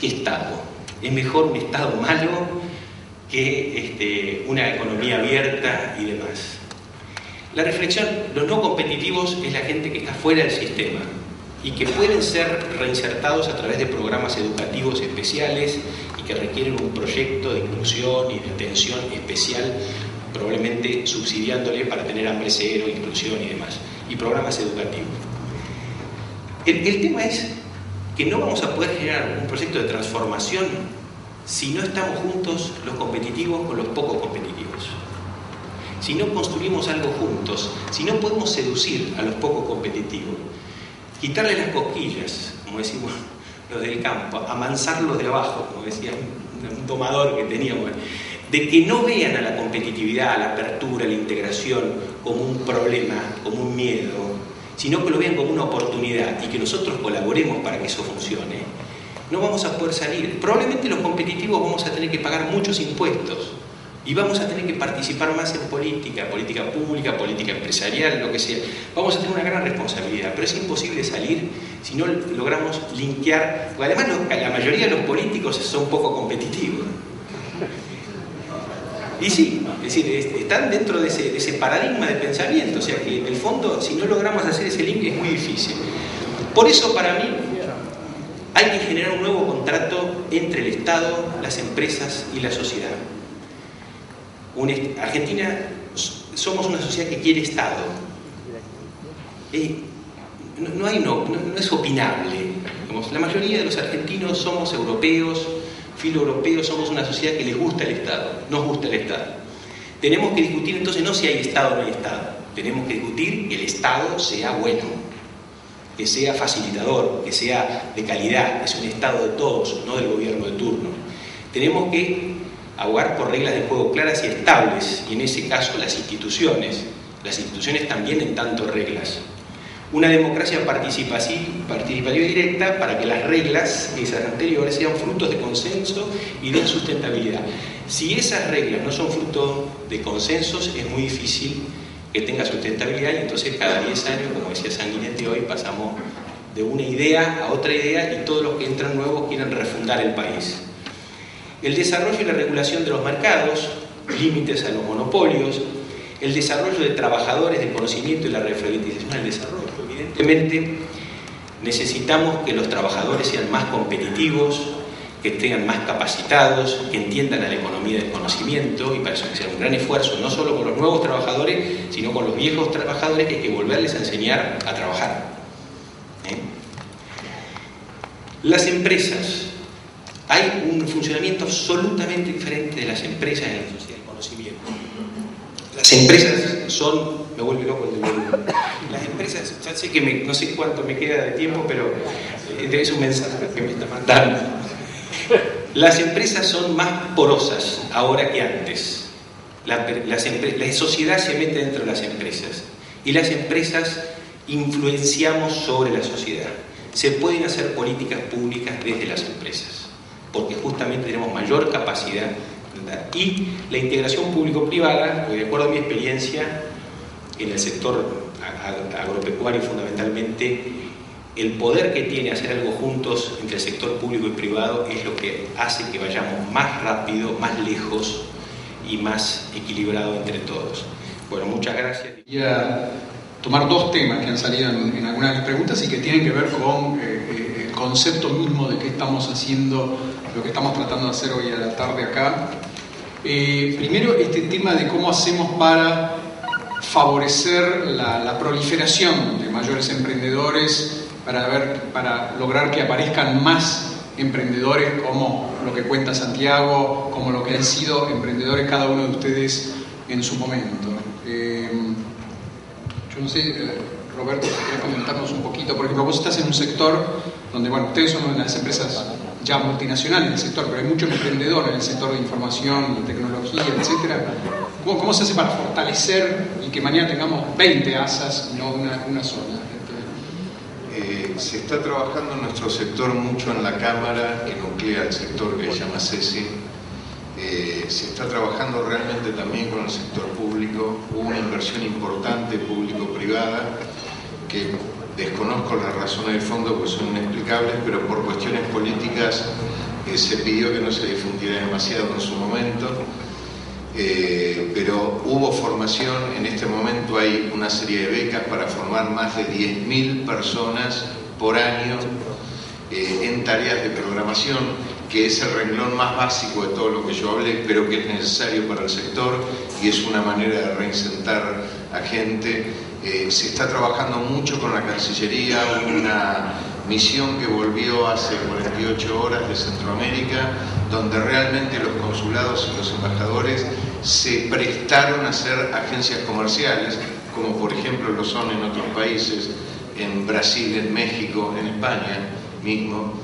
qué Estado, es mejor un Estado malo que una economía abierta y demás. La reflexión, los no competitivos es la gente que está fuera del sistema y que pueden ser reinsertados a través de programas educativos especiales y que requieren un proyecto de inclusión y de atención especial, probablemente subsidiándole para tener hambre cero, inclusión y demás, y programas educativos. El tema es que no vamos a poder generar un proyecto de transformación si no estamos juntos los competitivos con los poco competitivos. Si no construimos algo juntos, si no podemos seducir a los poco competitivos, quitarle las cosquillas, como decimos los del campo, amansarlos de abajo, como decía un domador que teníamos, de que no vean a la competitividad, a la apertura, a la integración como un problema, como un miedo, sino que lo vean como una oportunidad y que nosotros colaboremos para que eso funcione, no vamos a poder salir. Probablemente los competitivos vamos a tener que pagar muchos impuestos y vamos a tener que participar más en política pública, política empresarial, lo que sea. Vamos a tener una gran responsabilidad, pero es imposible salir si no logramos linkear, porque además la mayoría de los políticos son poco competitivos. Y sí, es decir, están dentro de ese paradigma de pensamiento, o sea que en el fondo, si no logramos hacer ese link, es muy difícil. Por eso, para mí, hay que generar un nuevo contrato entre el Estado, las empresas y la sociedad. Argentina somos una sociedad que quiere Estado. No es opinable. La mayoría de los argentinos somos europeos, filoeuropeos, somos una sociedad que les gusta el Estado, nos gusta el Estado. Tenemos que discutir entonces no si hay Estado o no hay Estado, tenemos que discutir que el Estado sea bueno, que sea facilitador, que sea de calidad, que sea un Estado de todos, no del gobierno de turno. Tenemos que abogar por reglas de juego claras y estables, y en ese caso las instituciones también en tanto reglas. Una democracia participativa y directa para que las reglas, esas anteriores, sean frutos de consenso y de sustentabilidad. Si esas reglas no son fruto de consensos, es muy difícil que tenga sustentabilidad y entonces cada 10 años, como decía Sanguinetti hoy, pasamos de una idea a otra idea y todos los que entran nuevos quieren refundar el país. El desarrollo y la regulación de los mercados, límites a los monopolios, el desarrollo de trabajadores de conocimiento y la alfabetización del desarrollo. Evidentemente, necesitamos que los trabajadores sean más competitivos, que estén más capacitados, que entiendan a la economía del conocimiento, y para eso hay que hacer un gran esfuerzo, no solo con los nuevos trabajadores, sino con los viejos trabajadores, que hay que volverles a enseñar a trabajar. Las empresas. Hay un funcionamiento absolutamente diferente de las empresas en la sociedad del conocimiento. Las empresas son... Me vuelve loco el de volumen. Las empresas, ya sé que no sé cuánto me queda de tiempo, pero es un mensaje que me está mandando. Las empresas son más porosas ahora que antes. La sociedad se mete dentro de las empresas y las empresas influenciamos sobre la sociedad. Se pueden hacer políticas públicas desde las empresas, porque justamente tenemos mayor capacidad. Y la integración público-privada, de acuerdo a mi experiencia en el sector agropecuario fundamentalmente, el poder que tiene hacer algo juntos entre el sector público y privado es lo que hace que vayamos más rápido, más lejos y más equilibrado entre todos. Bueno, muchas gracias. Voy a tomar dos temas que han salido en algunas de las preguntas y que tienen que ver con el concepto mismo de qué estamos haciendo, lo que estamos tratando de hacer hoy a la tarde acá. Primero, este tema de cómo hacemos para favorecer la proliferación de mayores emprendedores, para lograr que aparezcan más emprendedores como lo que cuenta Santiago, como lo que han sido emprendedores cada uno de ustedes en su momento. Yo no sé, Roberto, si querés comentarnos un poquito. Por ejemplo, vos estás en un sector donde, bueno, ustedes son una de las empresas ya multinacional en el sector, pero hay mucho emprendedor en el sector de información, tecnología, etcétera. ¿Cómo se hace para fortalecer y que mañana tengamos 20 ASAs y no una sola? Se está trabajando en nuestro sector mucho en la Cámara que nuclea el sector que se llama CESI. Se está trabajando realmente también con el sector público. Hubo una inversión importante público-privada que desconozco las razones de fondo porque son inexplicables, pero por cuestiones políticas se pidió que no se difundiera demasiado en su momento. Pero hubo formación. En este momento hay una serie de becas para formar más de 10.000 personas por año en tareas de programación, que es el renglón más básico de todo lo que yo hablé, pero que es necesario para el sector y es una manera de reinsertar a gente. Se está trabajando mucho con la Cancillería, una misión que volvió hace 48 horas de Centroamérica, donde realmente los consulados y los embajadores se prestaron a ser agencias comerciales, como por ejemplo lo son en otros países, en Brasil, en México, en España mismo.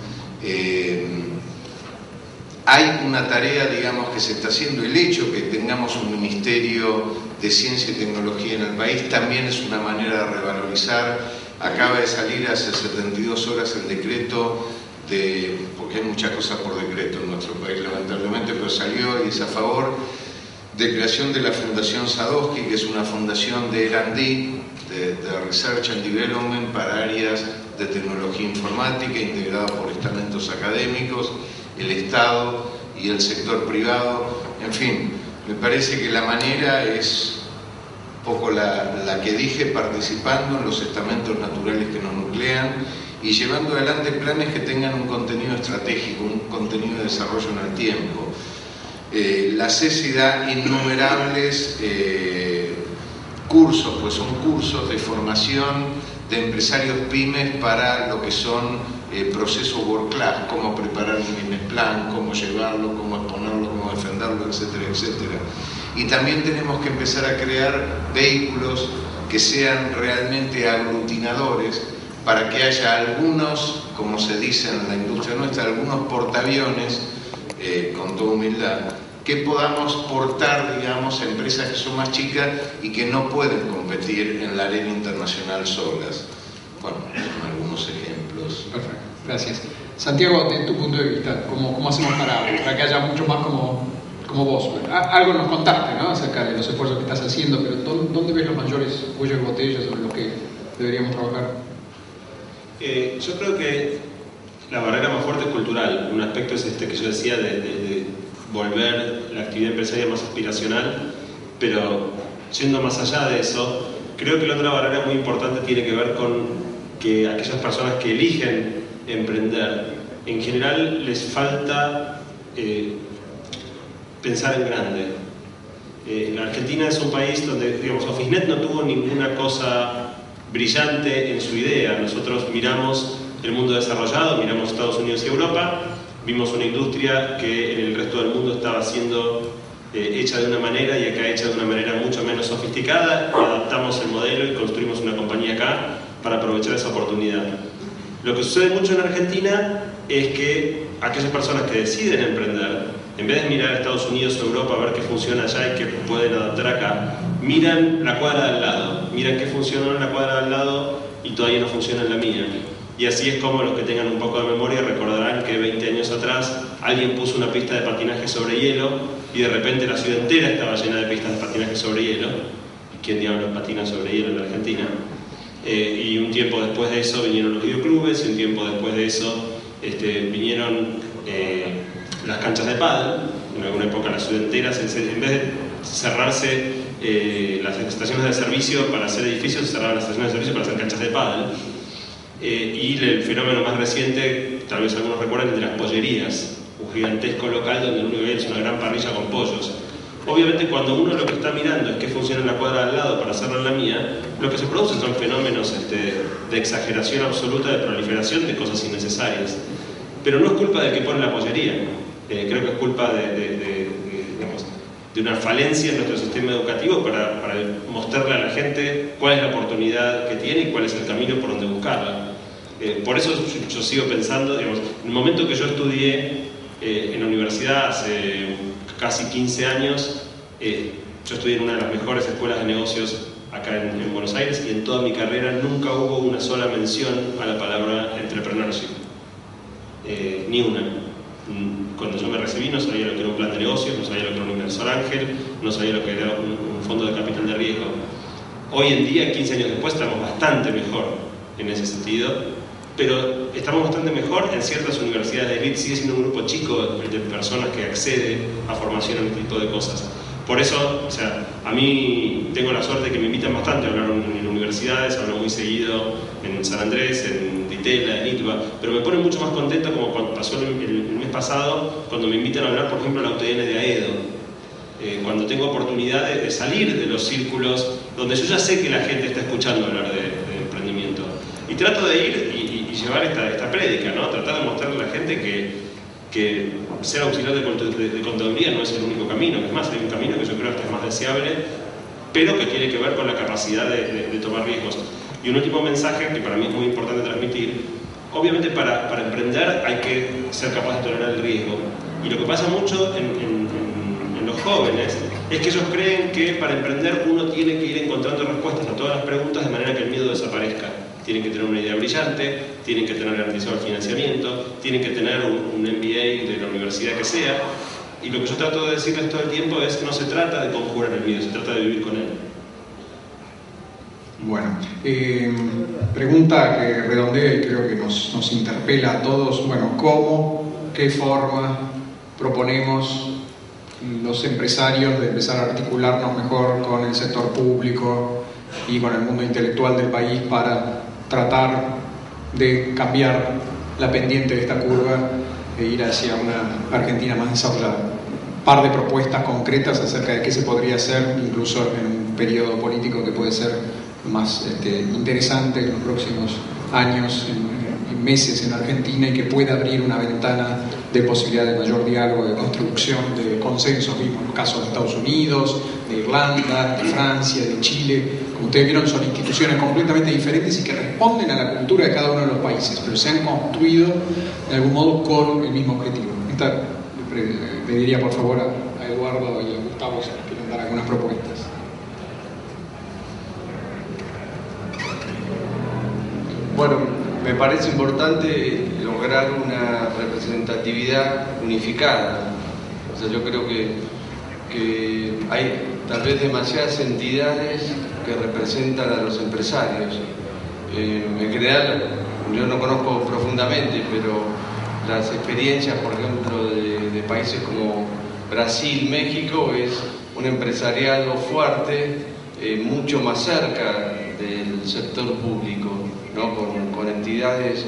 Hay una tarea, digamos, que se está haciendo. El hecho que tengamos un Ministerio de Ciencia y Tecnología en el país también es una manera de revalorizar. Acaba de salir hace 72 horas el decreto porque hay muchas cosas por decreto en nuestro país lamentablemente, pero salió y es a favor de creación de la Fundación Sadowski, que es una fundación de R&D, de Research and Development para áreas de tecnología informática, integrada por estamentos académicos, el Estado y el sector privado. En fin, me parece que la manera es un poco la que dije, participando en los estamentos naturales que nos nuclean y llevando adelante planes que tengan un contenido estratégico, un contenido de desarrollo en el tiempo. La CESI da innumerables cursos, pues son cursos de formación de empresarios pymes para lo que son procesos world class, cómo preparar un business plan, cómo llevarlo, cómo exponerlo, cómo defenderlo, etcétera, etcétera. Y también tenemos que empezar a crear vehículos que sean realmente aglutinadores para que haya algunos, como se dice en la industria nuestra, algunos portaaviones, con toda humildad, que podamos portar, digamos, a empresas que son más chicas y que no pueden competir en la arena internacional solas. Bueno, son algunos ejemplos. Perfecto, gracias. Santiago, de tu punto de vista, ¿cómo hacemos para que haya mucho más como vos? Algo nos contaste, ¿no?, acerca de los esfuerzos que estás haciendo, pero ¿dónde ves los mayores cuellos de botella sobre los que deberíamos trabajar? Yo creo que la barrera más fuerte es cultural. Un aspecto es este que yo decía de volver la actividad empresarial más aspiracional, pero yendo más allá de eso, creo que la otra barrera muy importante tiene que ver con que aquellas personas que eligen emprender, en general les falta pensar en grande. La Argentina es un país donde, digamos, Officenet no tuvo ninguna cosa brillante en su idea. Nosotros miramos el mundo desarrollado, miramos Estados Unidos y Europa, vimos una industria que en el resto del mundo estaba siendo hecha de una manera y acá hecha de una manera mucho menos sofisticada, y adaptamos el modelo y construimos una compañía acá para aprovechar esa oportunidad. Lo que sucede mucho en Argentina es que aquellas personas que deciden emprender, en vez de mirar a Estados Unidos o Europa a ver qué funciona allá y qué pueden adaptar acá, miran la cuadra de al lado, miran qué funcionó en la cuadra de al lado y todavía no funciona en la mía. Y así es como los que tengan un poco de memoria recordarán que 20 años atrás alguien puso una pista de patinaje sobre hielo y de repente la ciudad entera estaba llena de pistas de patinaje sobre hielo. ¿Quién diablos patina sobre hielo en la Argentina? Y un tiempo después de eso vinieron los videoclubes, y un tiempo después de eso vinieron las canchas de pádel. En alguna época la ciudad entera, en vez de cerrarse las estaciones de servicio para hacer edificios, se cerraban las estaciones de servicio para hacer canchas de pádel. Y el fenómeno más reciente, tal vez algunos recuerdan, el de las pollerías, un gigantesco local donde lo único que hay es una gran parrilla con pollos. Obviamente, cuando uno lo que está mirando es qué funciona en la cuadra al lado para hacerlo en la mía, lo que se produce son fenómenos de exageración absoluta, de proliferación de cosas innecesarias. Pero no es culpa del que pone la pollería. Creo que es culpa de una falencia en nuestro sistema educativo para mostrarle a la gente cuál es la oportunidad que tiene y cuál es el camino por donde buscarla. Por eso yo sigo pensando, digamos, en el momento que yo estudié en la universidad hace casi 15 años, yo estudié en una de las mejores escuelas de negocios acá en Buenos Aires, y en toda mi carrera nunca hubo una sola mención a la palabra entrepreneurship. Ni una. Cuando yo me recibí no sabía lo que era un plan de negocios, no sabía lo que era un inversor ángel, no sabía lo que era un fondo de capital de riesgo. Hoy en día, 15 años después, estamos bastante mejor en ese sentido, pero estamos bastante mejor en ciertas universidades de élite. Sigue siendo un grupo chico de personas que accede a formación en este tipo de cosas. Por eso, o sea, a mí tengo la suerte de que me invitan bastante a hablar en universidades, hablo muy seguido en San Andrés, en Ditela, en ITBA, pero me pone mucho más contento, como cuando pasó el mes pasado, cuando me invitan a hablar, por ejemplo, a la UTN de AEDO. Cuando tengo oportunidad de salir de los círculos donde yo ya sé que la gente está escuchando hablar de emprendimiento. Y trato de ir y llevar esta prédica, ¿no? Tratar de mostrarle a la gente que ser auxiliar de contaduría no es el único camino, que es más, hay un camino que yo creo que es más deseable, pero que tiene que ver con la capacidad de tomar riesgos. Y un último mensaje que para mí es muy importante transmitir: obviamente para emprender hay que ser capaz de tolerar el riesgo. Y lo que pasa mucho en los jóvenes es que ellos creen que para emprender uno tiene que ir encontrando respuestas a todas las preguntas de manera que el miedo desaparezca. Tienen que tener una idea brillante, tienen que tener garantizado el financiamiento, tienen que tener un MBA de la universidad que sea. Y lo que yo trato de decirles todo el tiempo es que no se trata de conjurar el miedo, se trata de vivir con él. Bueno, pregunta que redondea y creo que nos interpela a todos. Bueno, ¿cómo, qué forma proponemos los empresarios de empezar a articularnos mejor con el sector público y con el mundo intelectual del país para tratar de cambiar la pendiente de esta curva e ir hacia una Argentina más desarrollada? Un par de propuestas concretas acerca de qué se podría hacer, incluso en un periodo político que puede ser más interesante en los próximos años, en meses en Argentina, y que pueda abrir una ventana de posibilidad de mayor diálogo, de construcción de consensos. Vimos los casos de Estados Unidos, de Irlanda, de Francia, de Chile. Como ustedes vieron, son instituciones completamente diferentes y que responden a la cultura de cada uno de los países, pero se han construido de algún modo con el mismo objetivo. Le diría por favor a Eduardo y a Gustavo si quieren dar algunas propuestas. Bueno, me parece importante lograr una representatividad unificada. O sea, yo creo que hay tal vez demasiadas entidades que representan a los empresarios. En general, yo no conozco profundamente, pero las experiencias, por ejemplo, de países como Brasil, México, es un empresariado fuerte, mucho más cerca del sector público, ¿no? Con entidades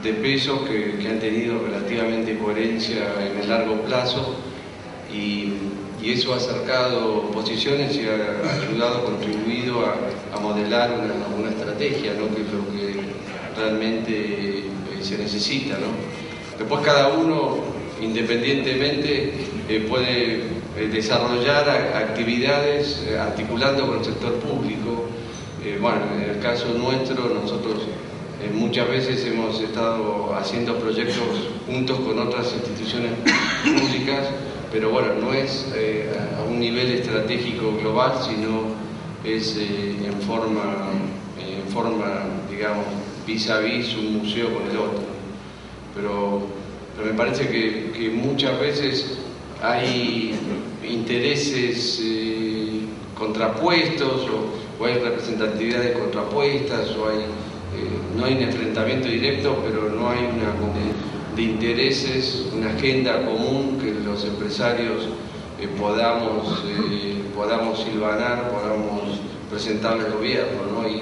de peso que han tenido relativamente coherencia en el largo plazo, y eso ha acercado posiciones y ha ayudado, contribuido a modelar una estrategia, ¿no? Que es lo que realmente se necesita, ¿no? Después cada uno independientemente puede desarrollar actividades articulando con el sector público. Bueno, en el caso nuestro, nosotros muchas veces hemos estado haciendo proyectos juntos con otras instituciones públicas, pero bueno, no es a un nivel estratégico global, sino es en forma, digamos, vis a vis un museo con el otro. Pero me parece que muchas veces hay intereses contrapuestos, o hay representatividades contrapuestas, o no hay un enfrentamiento directo, pero no hay una de intereses, una agenda común que los empresarios podamos silvanar, podamos presentarle al gobierno, ¿no? Y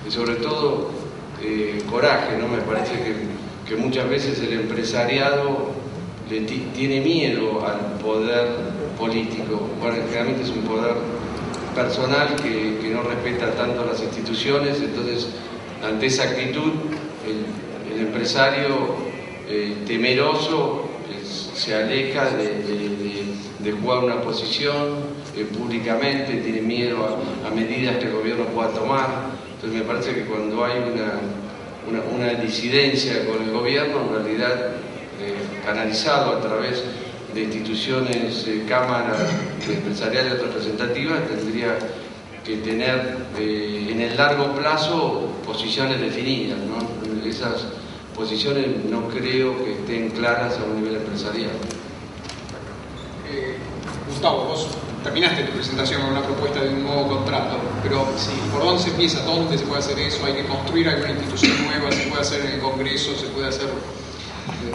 sobre todo coraje, ¿no? Me parece que muchas veces el empresariado tiene miedo al poder político. Bueno, generalmente es un poder personal que no respeta tanto las instituciones. Entonces, ante esa actitud, el empresario temeroso se aleja de jugar una posición públicamente, tiene miedo a medidas que el gobierno pueda tomar. Entonces me parece que cuando hay una disidencia con el gobierno, en realidad canalizado a través de instituciones, cámaras empresariales representativas, tendría que tener en el largo plazo posiciones definidas, ¿no? Esas posiciones no creo que estén claras a un nivel empresarial. Gustavo, vos terminaste tu presentación con una propuesta de un nuevo contrato, pero ¿por dónde se empieza? ¿Dónde se puede hacer eso? ¿Hay que construir alguna institución nueva? ¿Se puede hacer en el Congreso? ¿Se puede hacer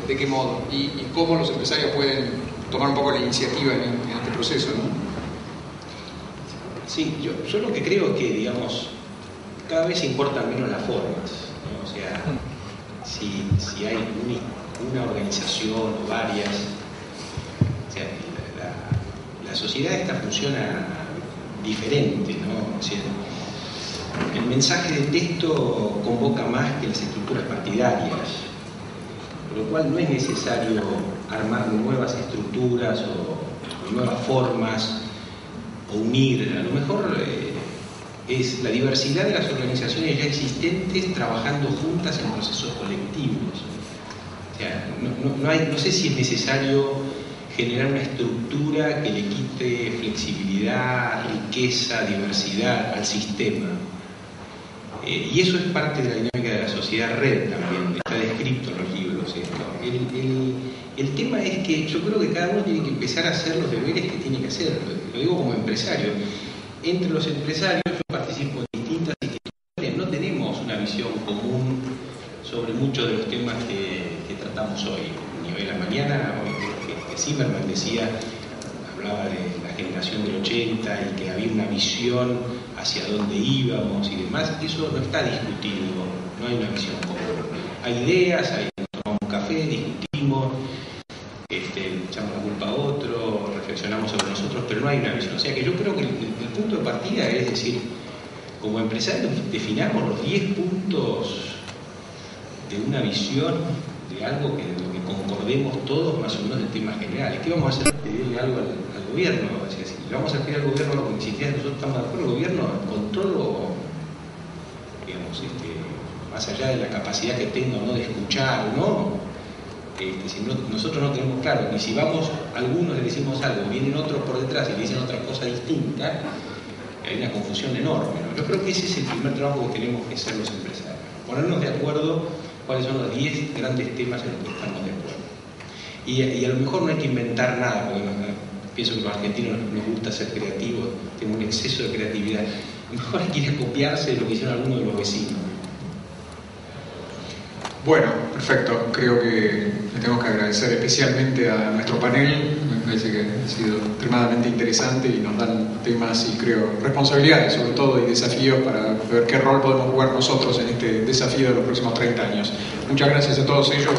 de qué modo? ¿Y cómo los empresarios pueden tomar un poco la iniciativa en este proceso, ¿no? Sí, yo lo que creo es que, digamos, cada vez importan menos las formas, ¿no? O sea, si hay una organización o varias, o sea, la sociedad esta funciona diferente, ¿no? O sea, el mensaje de texto convoca más que las estructuras partidarias, por lo cual no es necesario armar nuevas estructuras o nuevas formas o unir. A lo mejor es la diversidad de las organizaciones ya existentes trabajando juntas en procesos colectivos. O sea, no sé si es necesario generar una estructura que le quite flexibilidad, riqueza, diversidad al sistema. Y eso es parte de la dinámica de la sociedad red también, está descrito en los libros esto. El tema es que yo creo que cada uno tiene que empezar a hacer los deberes que tiene que hacer. Lo digo como empresario. Entre los empresarios yo participo en distintas instituciones, no tenemos una visión común sobre muchos de los temas que tratamos hoy. Hoy a la mañana, que Zimmerman hablaba de la generación del 80 y que había una visión hacia dónde íbamos y demás. Eso no está discutido, no hay una visión común. Hay ideas, tomamos un café, discutimos, echamos la culpa a otro, reflexionamos sobre nosotros, pero no hay una visión. O sea que yo creo que el punto de partida es decir, como empresarios definamos los 10 puntos de una visión, de algo que concordemos todos más o menos de temas generales. ¿Qué vamos a hacer? Pedirle algo al gobierno. O sea, si le vamos a pedir al gobierno algo que ni siquiera nosotros estamos de acuerdo, el gobierno controla, digamos, más allá de la capacidad que tenga o no de escuchar o no. Si nosotros no tenemos claro, ni si vamos, algunos le decimos algo, vienen otros por detrás y le dicen otra cosa distinta, hay una confusión enorme, ¿no? Yo creo que ese es el primer trabajo que tenemos que hacer los empresarios, ponernos de acuerdo cuáles son los 10 grandes temas en los que estamos de acuerdo. Y a lo mejor no hay que inventar nada, porque pienso que los argentinos nos gusta ser creativos, tenemos un exceso de creatividad. A lo mejor hay que ir a copiarse de lo que hicieron algunos de los vecinos. Bueno, perfecto. Creo que le tenemos que agradecer especialmente a nuestro panel. Me parece que ha sido extremadamente interesante y nos dan temas y creo responsabilidades sobre todo y desafíos para ver qué rol podemos jugar nosotros en este desafío de los próximos 30 años. Muchas gracias a todos ellos.